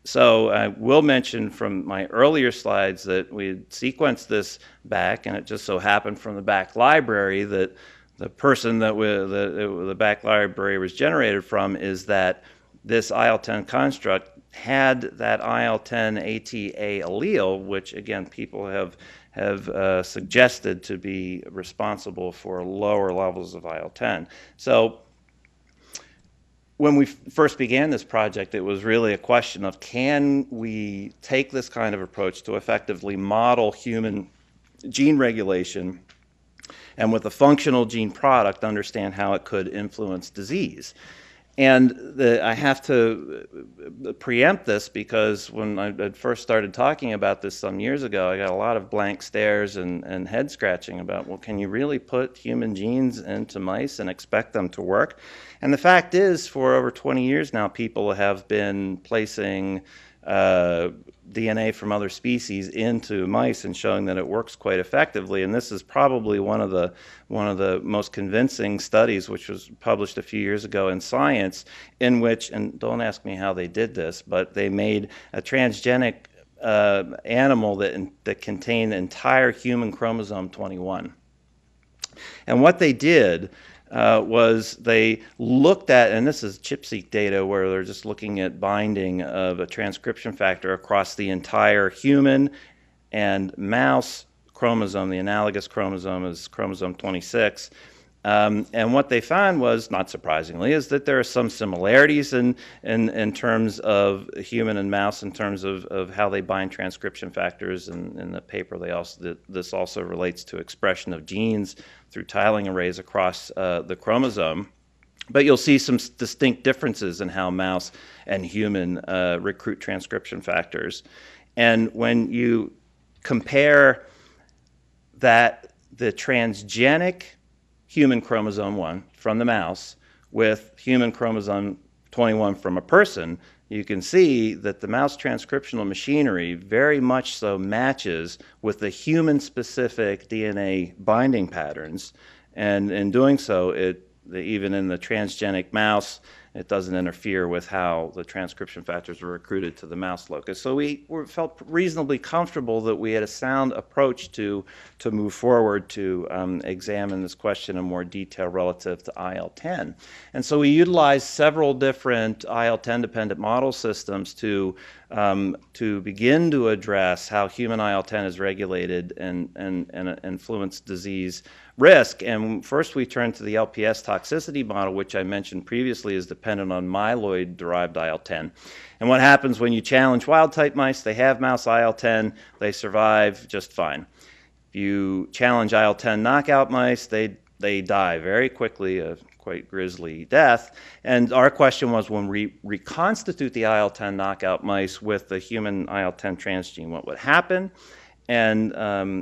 So I will mention from my earlier slides that we had sequenced this back, and it just so happened from the back library that the person that the back library was generated from is that this IL-10 construct had that IL-10 ATA allele, which again people have suggested to be responsible for lower levels of IL-10. So when we first began this project, it was really a question of, can we take this kind of approach to effectively model human gene regulation, and with a functional gene product, understand how it could influence disease. And I have to preempt this, because when I first started talking about this some years ago, I got a lot of blank stares and head scratching about, well, can you really put human genes into mice and expect them to work? And the fact is, for over 20 years now, people have been placing DNA from other species into mice and showing that it works quite effectively. And this is probably one of the most convincing studies, which was published a few years ago in Science, in which, and don't ask me how they did this, but they made a transgenic animal that contained the entire human chromosome 21. And what they did was they looked at, and this is ChIP-seq data, where they're just looking at binding of a transcription factor across the entire human and mouse chromosome. The analogous chromosome is chromosome 26. And what they found was, not surprisingly, is that there are some similarities in terms of human and mouse, in terms of how they bind transcription factors. And in the paper, this also relates to expression of genes through tiling arrays across the chromosome. But you'll see some distinct differences in how mouse and human recruit transcription factors. And when you compare that, the transgenic human chromosome 1 from the mouse with human chromosome 21 from a person, you can see that the mouse transcriptional machinery very much so matches with the human-specific DNA binding patterns. And in doing so, even in the transgenic mouse, it doesn't interfere with how the transcription factors were recruited to the mouse locus. So we felt reasonably comfortable that we had a sound approach to move forward to examine this question in more detail relative to IL-10. And so we utilized several different IL-10 dependent model systems to begin to address how human IL-10 is regulated and influence disease risk. And first we turned to the LPS toxicity model, which I mentioned previously is dependent on myeloid-derived IL-10. And what happens when you challenge wild-type mice? They have mouse IL-10, they survive just fine. If you challenge IL-10 knockout mice, they die very quickly, a quite grisly death. And our question was, when we reconstitute the IL-10 knockout mice with the human IL-10 transgene, what would happen? And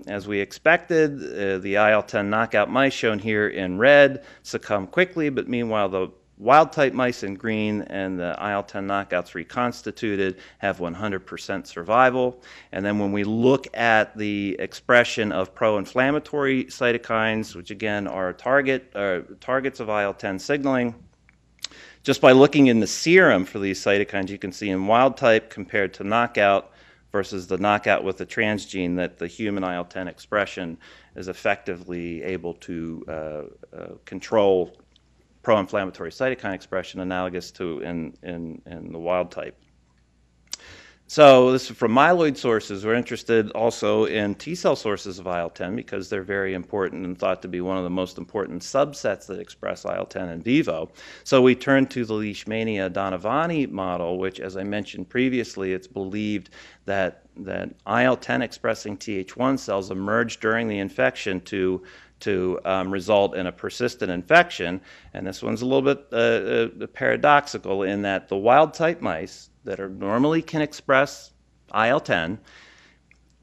as we expected, the IL-10 knockout mice shown here in red succumb quickly, but meanwhile the wild-type mice in green and the IL-10 knockouts reconstituted have 100% survival. And then when we look at the expression of pro-inflammatory cytokines, which again are targets of IL-10 signaling, just by looking in the serum for these cytokines, you can see in wild-type compared to knockout versus the knockout with the transgene that the human IL-10 expression is effectively able to control pro-inflammatory cytokine expression analogous to in the wild type. So this is from myeloid sources. We're interested also in T-cell sources of IL-10 because they're very important and thought to be one of the most important subsets that express IL-10 in vivo. So we turned to the Leishmania donovani model, which, as I mentioned previously, it's believed that IL-10 expressing Th1 cells emerge during the infection to result in a persistent infection. And this one's a little bit paradoxical in that the wild-type mice that normally can express IL-10,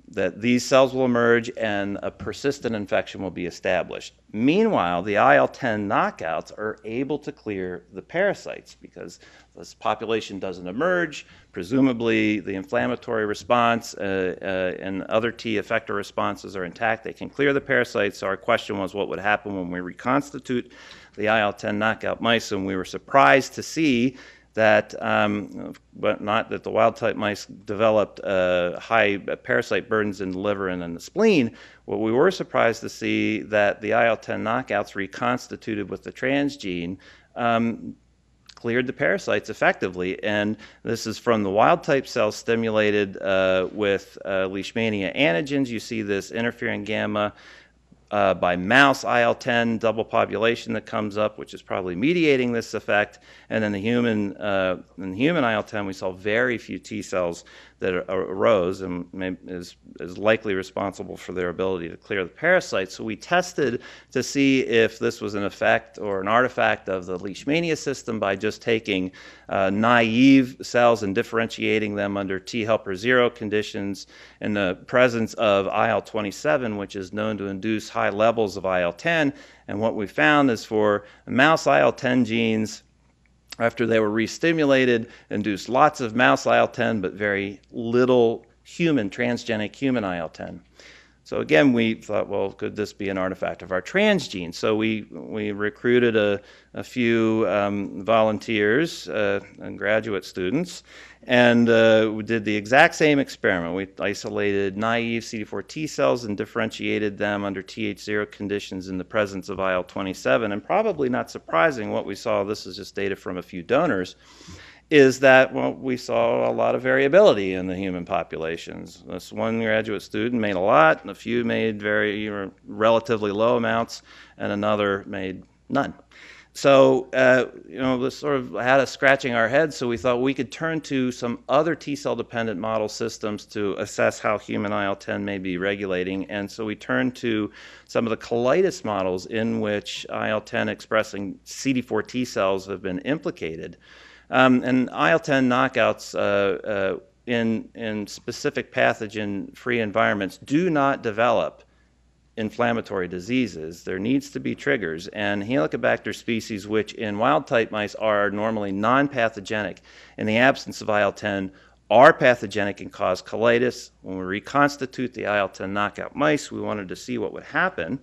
that these cells will emerge and a persistent infection will be established. Meanwhile, the IL-10 knockouts are able to clear the parasites because this population doesn't emerge. Presumably, the inflammatory response and other T effector responses are intact. They can clear the parasites. So our question was, what would happen when we reconstitute the IL-10 knockout mice? And we were surprised to see that, but not that the wild-type mice developed high parasite burdens in the liver and in the spleen. What we were surprised to see that the IL-10 knockouts reconstituted with the transgene cleared the parasites effectively. And this is from the wild-type cells stimulated with Leishmania antigens. You see this interferon gamma by mouse IL-10 double population that comes up, which is probably mediating this effect. And then in human IL-10, we saw very few T cells that arose and is likely responsible for their ability to clear the parasites. So we tested to see if this was an effect or an artifact of the Leishmania system by just taking naive cells and differentiating them under T helper 0 conditions in the presence of IL-27, which is known to induce high levels of IL-10. And what we found is for mouse IL-10 genes, after they were re-stimulated, induced lots of mouse IL-10, but very little transgenic human IL-10. So again, we thought, well, could this be an artifact of our transgene? So we recruited a few volunteers and graduate students, and we did the exact same experiment. We isolated naive CD4 T cells and differentiated them under Th0 conditions in the presence of IL-27. And probably not surprising, what we saw, this is just data from a few donors, is that, well, we saw a lot of variability in the human populations. This one graduate student made a lot, and a few made relatively low amounts, and another made none. So, this sort of had us scratching our heads, so we thought we could turn to some other T-cell dependent model systems to assess how human IL-10 may be regulating. And so we turned to some of the colitis models in which IL-10 expressing CD4 T cells have been implicated. And IL-10 knockouts in specific pathogen-free environments do not develop inflammatory diseases. There needs to be triggers. And Helicobacter species, which in wild-type mice are normally non-pathogenic, in the absence of IL-10, are pathogenic and cause colitis. When we reconstitute the IL-10 knockout mice, we wanted to see what would happen.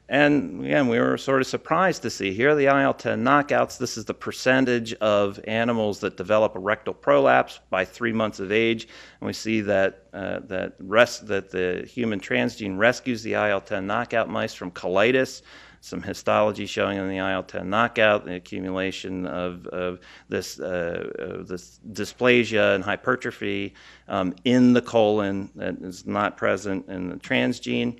And again, we were sort of surprised to see here the IL-10 knockouts. This is the percentage of animals that develop a rectal prolapse by 3 months of age. And we see that, that the human transgene rescues the IL-10 knockout mice from colitis. Some histology showing in the IL-10 knockout, the accumulation of this dysplasia and hypertrophy in the colon that is not present in the transgene.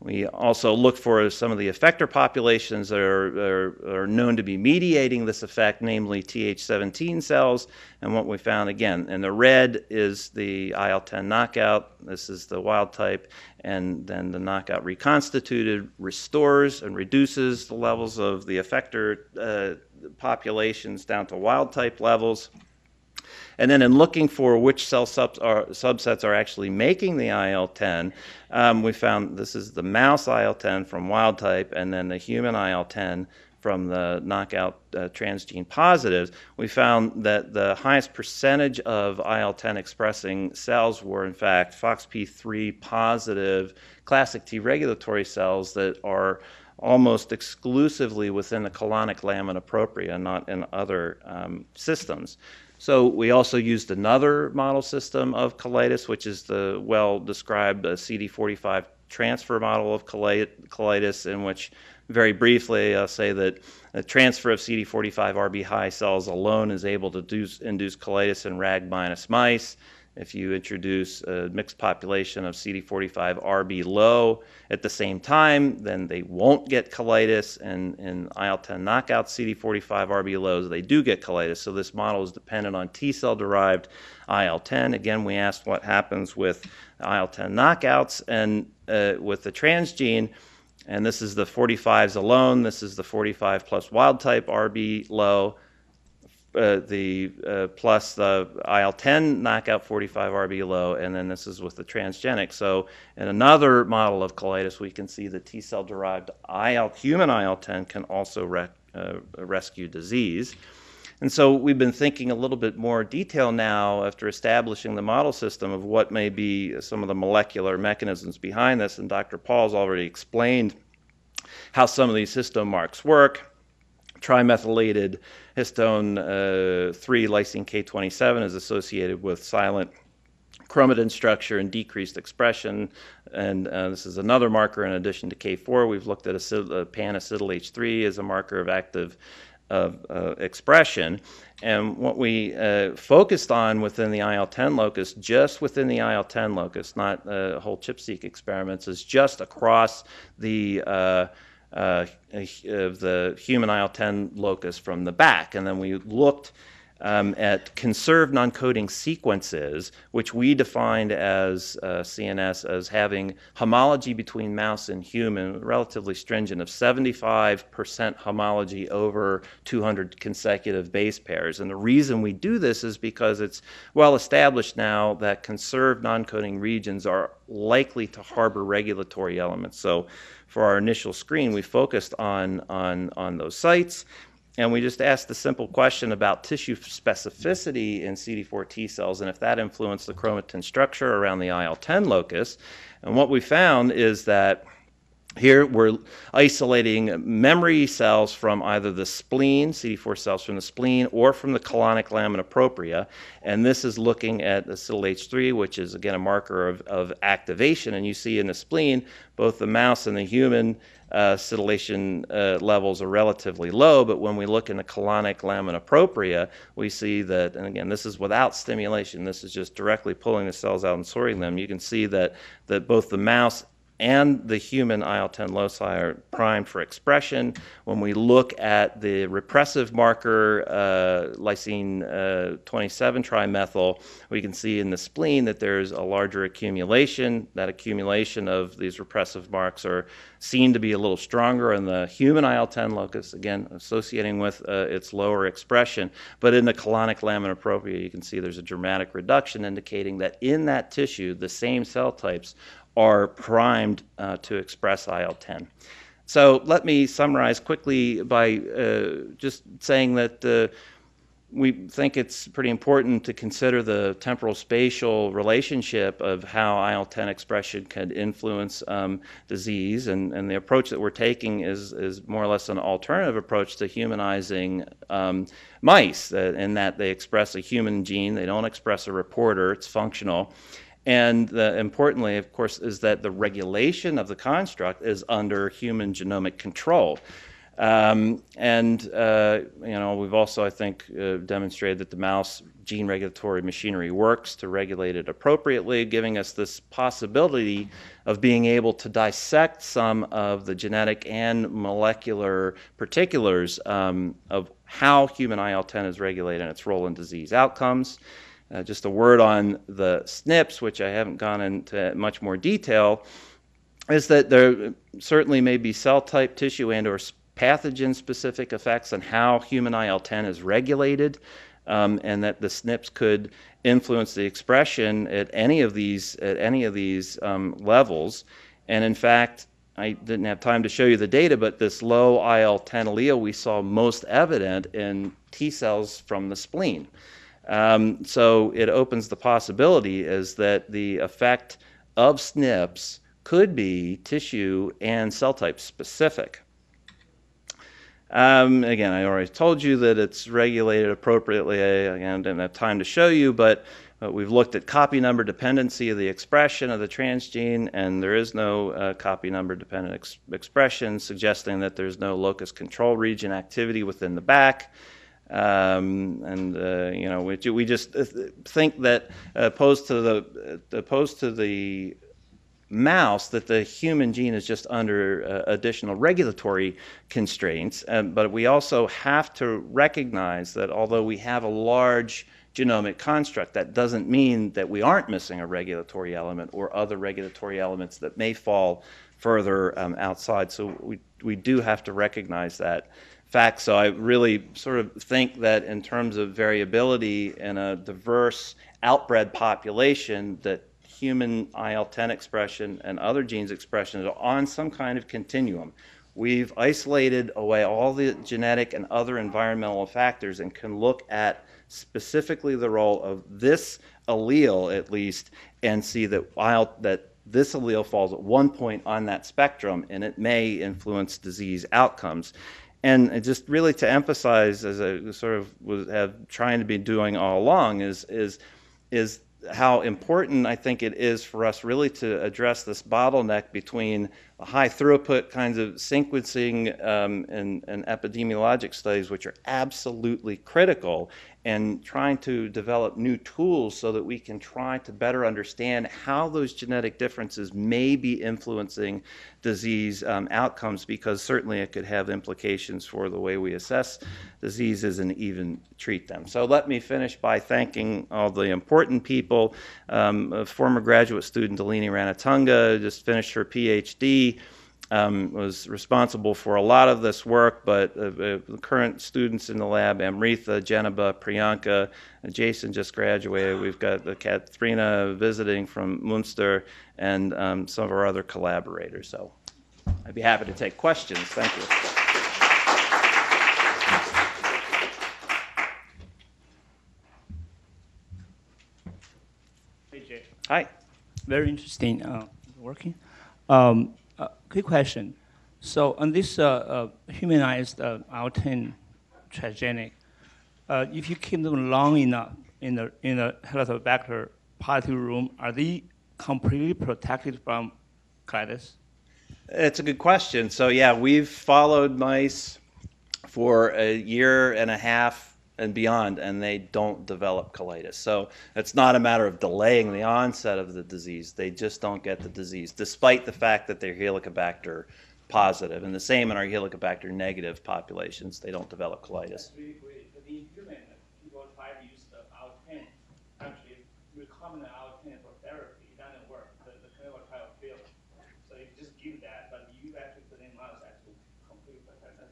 We also look for some of the effector populations that are known to be mediating this effect, namely Th17 cells. And what we found, again, in the red is the IL-10 knockout. This is the wild type. And then the knockout reconstituted restores and reduces the levels of the effector populations down to wild type levels. And then in looking for which cell subsets are actually making the IL-10, we found this is the mouse IL-10 from wild type and then the human IL-10 from the knockout transgene positives. We found that the highest percentage of IL-10 expressing cells were in fact FOXP3 positive classic T regulatory cells that are almost exclusively within the colonic lamina propria, not in other systems. So we also used another model system of colitis, which is the well-described CD45 transfer model of colitis, in which, very briefly, I'll say that the transfer of CD45 RB high cells alone is able to induce colitis in RAG minus mice. If you introduce a mixed population of CD45 RB low at the same time, then they won't get colitis, and in IL-10 knockout CD45 RB lows, they do get colitis. So this model is dependent on T-cell derived IL-10. Again, we asked what happens with IL-10 knockouts and with the transgene, and this is the 45s alone. This is the 45 plus wild type RB low. Plus the IL-10 knockout 45 RB low, and then this is with the transgenic. So in another model of colitis, we can see the T-cell derived human IL-10 can also rescue disease. And so we've been thinking a little bit more detail now after establishing the model system of what may be some of the molecular mechanisms behind this, and Dr. Paul's already explained how some of these histone marks work. Trimethylated histone 3 lysine K27 is associated with silent chromatin structure and decreased expression, and this is another marker in addition to K4. We've looked at pan-acetyl H3 as a marker of active expression, and what we focused on within the IL-10 locus, just within the IL-10 locus, not whole ChIP-seq experiments, is just across the of the human IL-10 locus from the back. And then we looked at conserved non-coding sequences, which we defined as CNS as having homology between mouse and human, relatively stringent, of 75% homology over 200 consecutive base pairs. And the reason we do this is because it's well established now that conserved non-coding regions are likely to harbor regulatory elements. So for our initial screen, we focused on those sites, and we just asked the simple question about tissue specificity in CD4 T cells and if that influenced the chromatin structure around the IL-10 locus. And what we found is that here we're isolating memory cells from either the spleen, CD4 cells from the spleen, or from the colonic lamina propria. And this is looking at acetyl H3, which is, again, a marker of activation. And you see in the spleen, both the mouse and the human acetylation levels are relatively low, but when we look in the colonic lamina propria, we see that, and again, this is without stimulation, this is just directly pulling the cells out and sorting them. You can see that both the mouse and the human IL-10 loci are primed for expression. When we look at the repressive marker, lysine 27 trimethyl, we can see in the spleen that there's a larger accumulation. That accumulation of these repressive marks are seen to be a little stronger in the human IL-10 locus, again, associating with its lower expression. But in the colonic lamina propria, you can see there's a dramatic reduction, indicating that in that tissue, the same cell types are primed to express IL-10. So let me summarize quickly by just saying that we think it's pretty important to consider the temporal spatial relationship of how IL-10 expression can influence disease, and the approach that we're taking is more or less an alternative approach to humanizing mice, in that they express a human gene, they don't express a reporter, it's functional. And importantly, of course, is that the regulation of the construct is under human genomic control. You know, we've also, I think, demonstrated that the mouse gene regulatory machinery works to regulate it appropriately, giving us this possibility of being able to dissect some of the genetic and molecular particulars of how human IL-10 is regulated and its role in disease outcomes. Just a word on the SNPs, which I haven't gone into much more detail, is that there certainly may be cell type, tissue, and or pathogen-specific effects on how human IL-10 is regulated, and that the SNPs could influence the expression at any of these levels. And in fact, I didn't have time to show you the data, but this low IL-10 allele we saw most evident in T cells from the spleen. So it opens the possibility is that the effect of SNPs could be tissue and cell type specific. Again, I already told you that it's regulated appropriately. Again, I didn't have time to show you, but we've looked at copy number dependency of the expression of the transgene, and there is no copy number dependent expression, suggesting that there's no locus control region activity within the back. You know, we just think that opposed to the mouse, that the human gene is just under additional regulatory constraints. But we also have to recognize that although we have a large genomic construct, that doesn't mean that we aren't missing a regulatory element or other regulatory elements that may fall further outside. So we do have to recognize that fact. So I really sort of think that in terms of variability in a diverse outbred population, that human IL-10 expression and other genes expression are on some kind of continuum. We've isolated away all the genetic and other environmental factors and can look at specifically the role of this allele, at least, and see that this allele falls at one point on that spectrum, and it may influence disease outcomes. And just really to emphasize, as I sort of have trying to be doing all along, is how important I think it is for us really to address this bottleneck between high throughput kinds of sequencing and epidemiologic studies, which are absolutely critical, and trying to develop new tools so that we can try to better understand how those genetic differences may be influencing disease outcomes, because certainly it could have implications for the way we assess diseases and even treat them. So let me finish by thanking all the important people. A former graduate student, Delini Ranatunga, just finished her PhD. Was responsible for a lot of this work, but the current students in the lab, Amrita, Jenaba, Priyanka, Jason just graduated. We've got Katrina visiting from Munster, and some of our other collaborators. So I'd be happy to take questions. Thank you. Hey, Jay. Hi. Very interesting working. Quick question. So on this humanized IL-10 transgenic, if you keep them long enough in the Helicobacter pylori room, are they completely protected from colitis? It's a good question. So yeah, we've followed mice for a year and a half and beyond, and they don't develop colitis. So it's not a matter of delaying the onset of the disease. They just don't get the disease, despite the fact that they're Helicobacter positive. And the same in our Helicobacter negative populations. They don't develop colitis. That's really great. But in human, people try to use the IL-10. Actually, recombinant IL-10 for therapy. It doesn't work. The clinical trial failed. So you just give that, but you actually put in mouse actually completely protect that.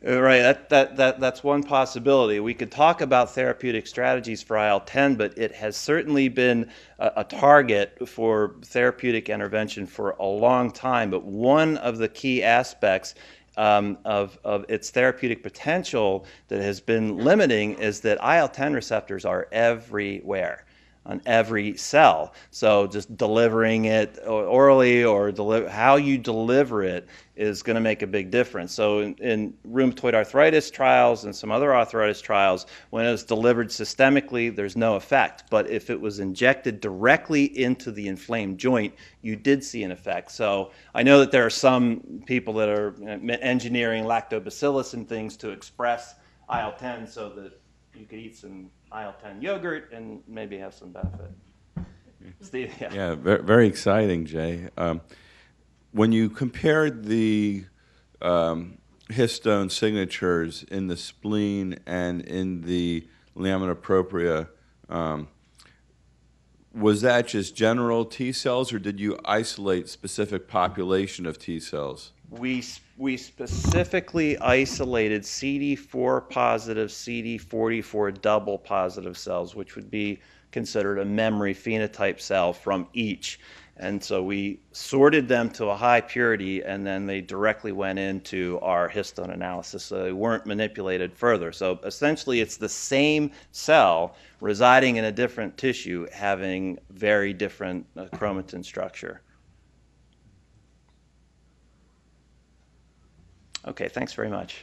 Right, that's one possibility. We could talk about therapeutic strategies for IL-10, but it has certainly been a target for therapeutic intervention for a long time. But one of the key aspects of its therapeutic potential that has been limiting is that IL-10 receptors are everywhere on every cell. So just delivering it orally or how you deliver it is going to make a big difference. So in rheumatoid arthritis trials and some other arthritis trials, when it's delivered systemically, there's no effect. But if it was injected directly into the inflamed joint, you did see an effect. So I know that there are some people that are engineering lactobacillus and things to express IL-10 so that you could eat some IL-10 yogurt and maybe have some benefit. Steve, yeah. Yeah, very exciting, Jay. When you compared the histone signatures in the spleen and in the lamina propria, was that just general T cells, or did you isolate specific population of T cells? We specifically isolated CD4 positive, CD44 double positive cells, which would be considered a memory phenotype cell from each. And so we sorted them to a high purity, and then they directly went into our histone analysis, so they weren't manipulated further. So essentially it's the same cell residing in a different tissue having very different chromatin structure. Okay, thanks very much.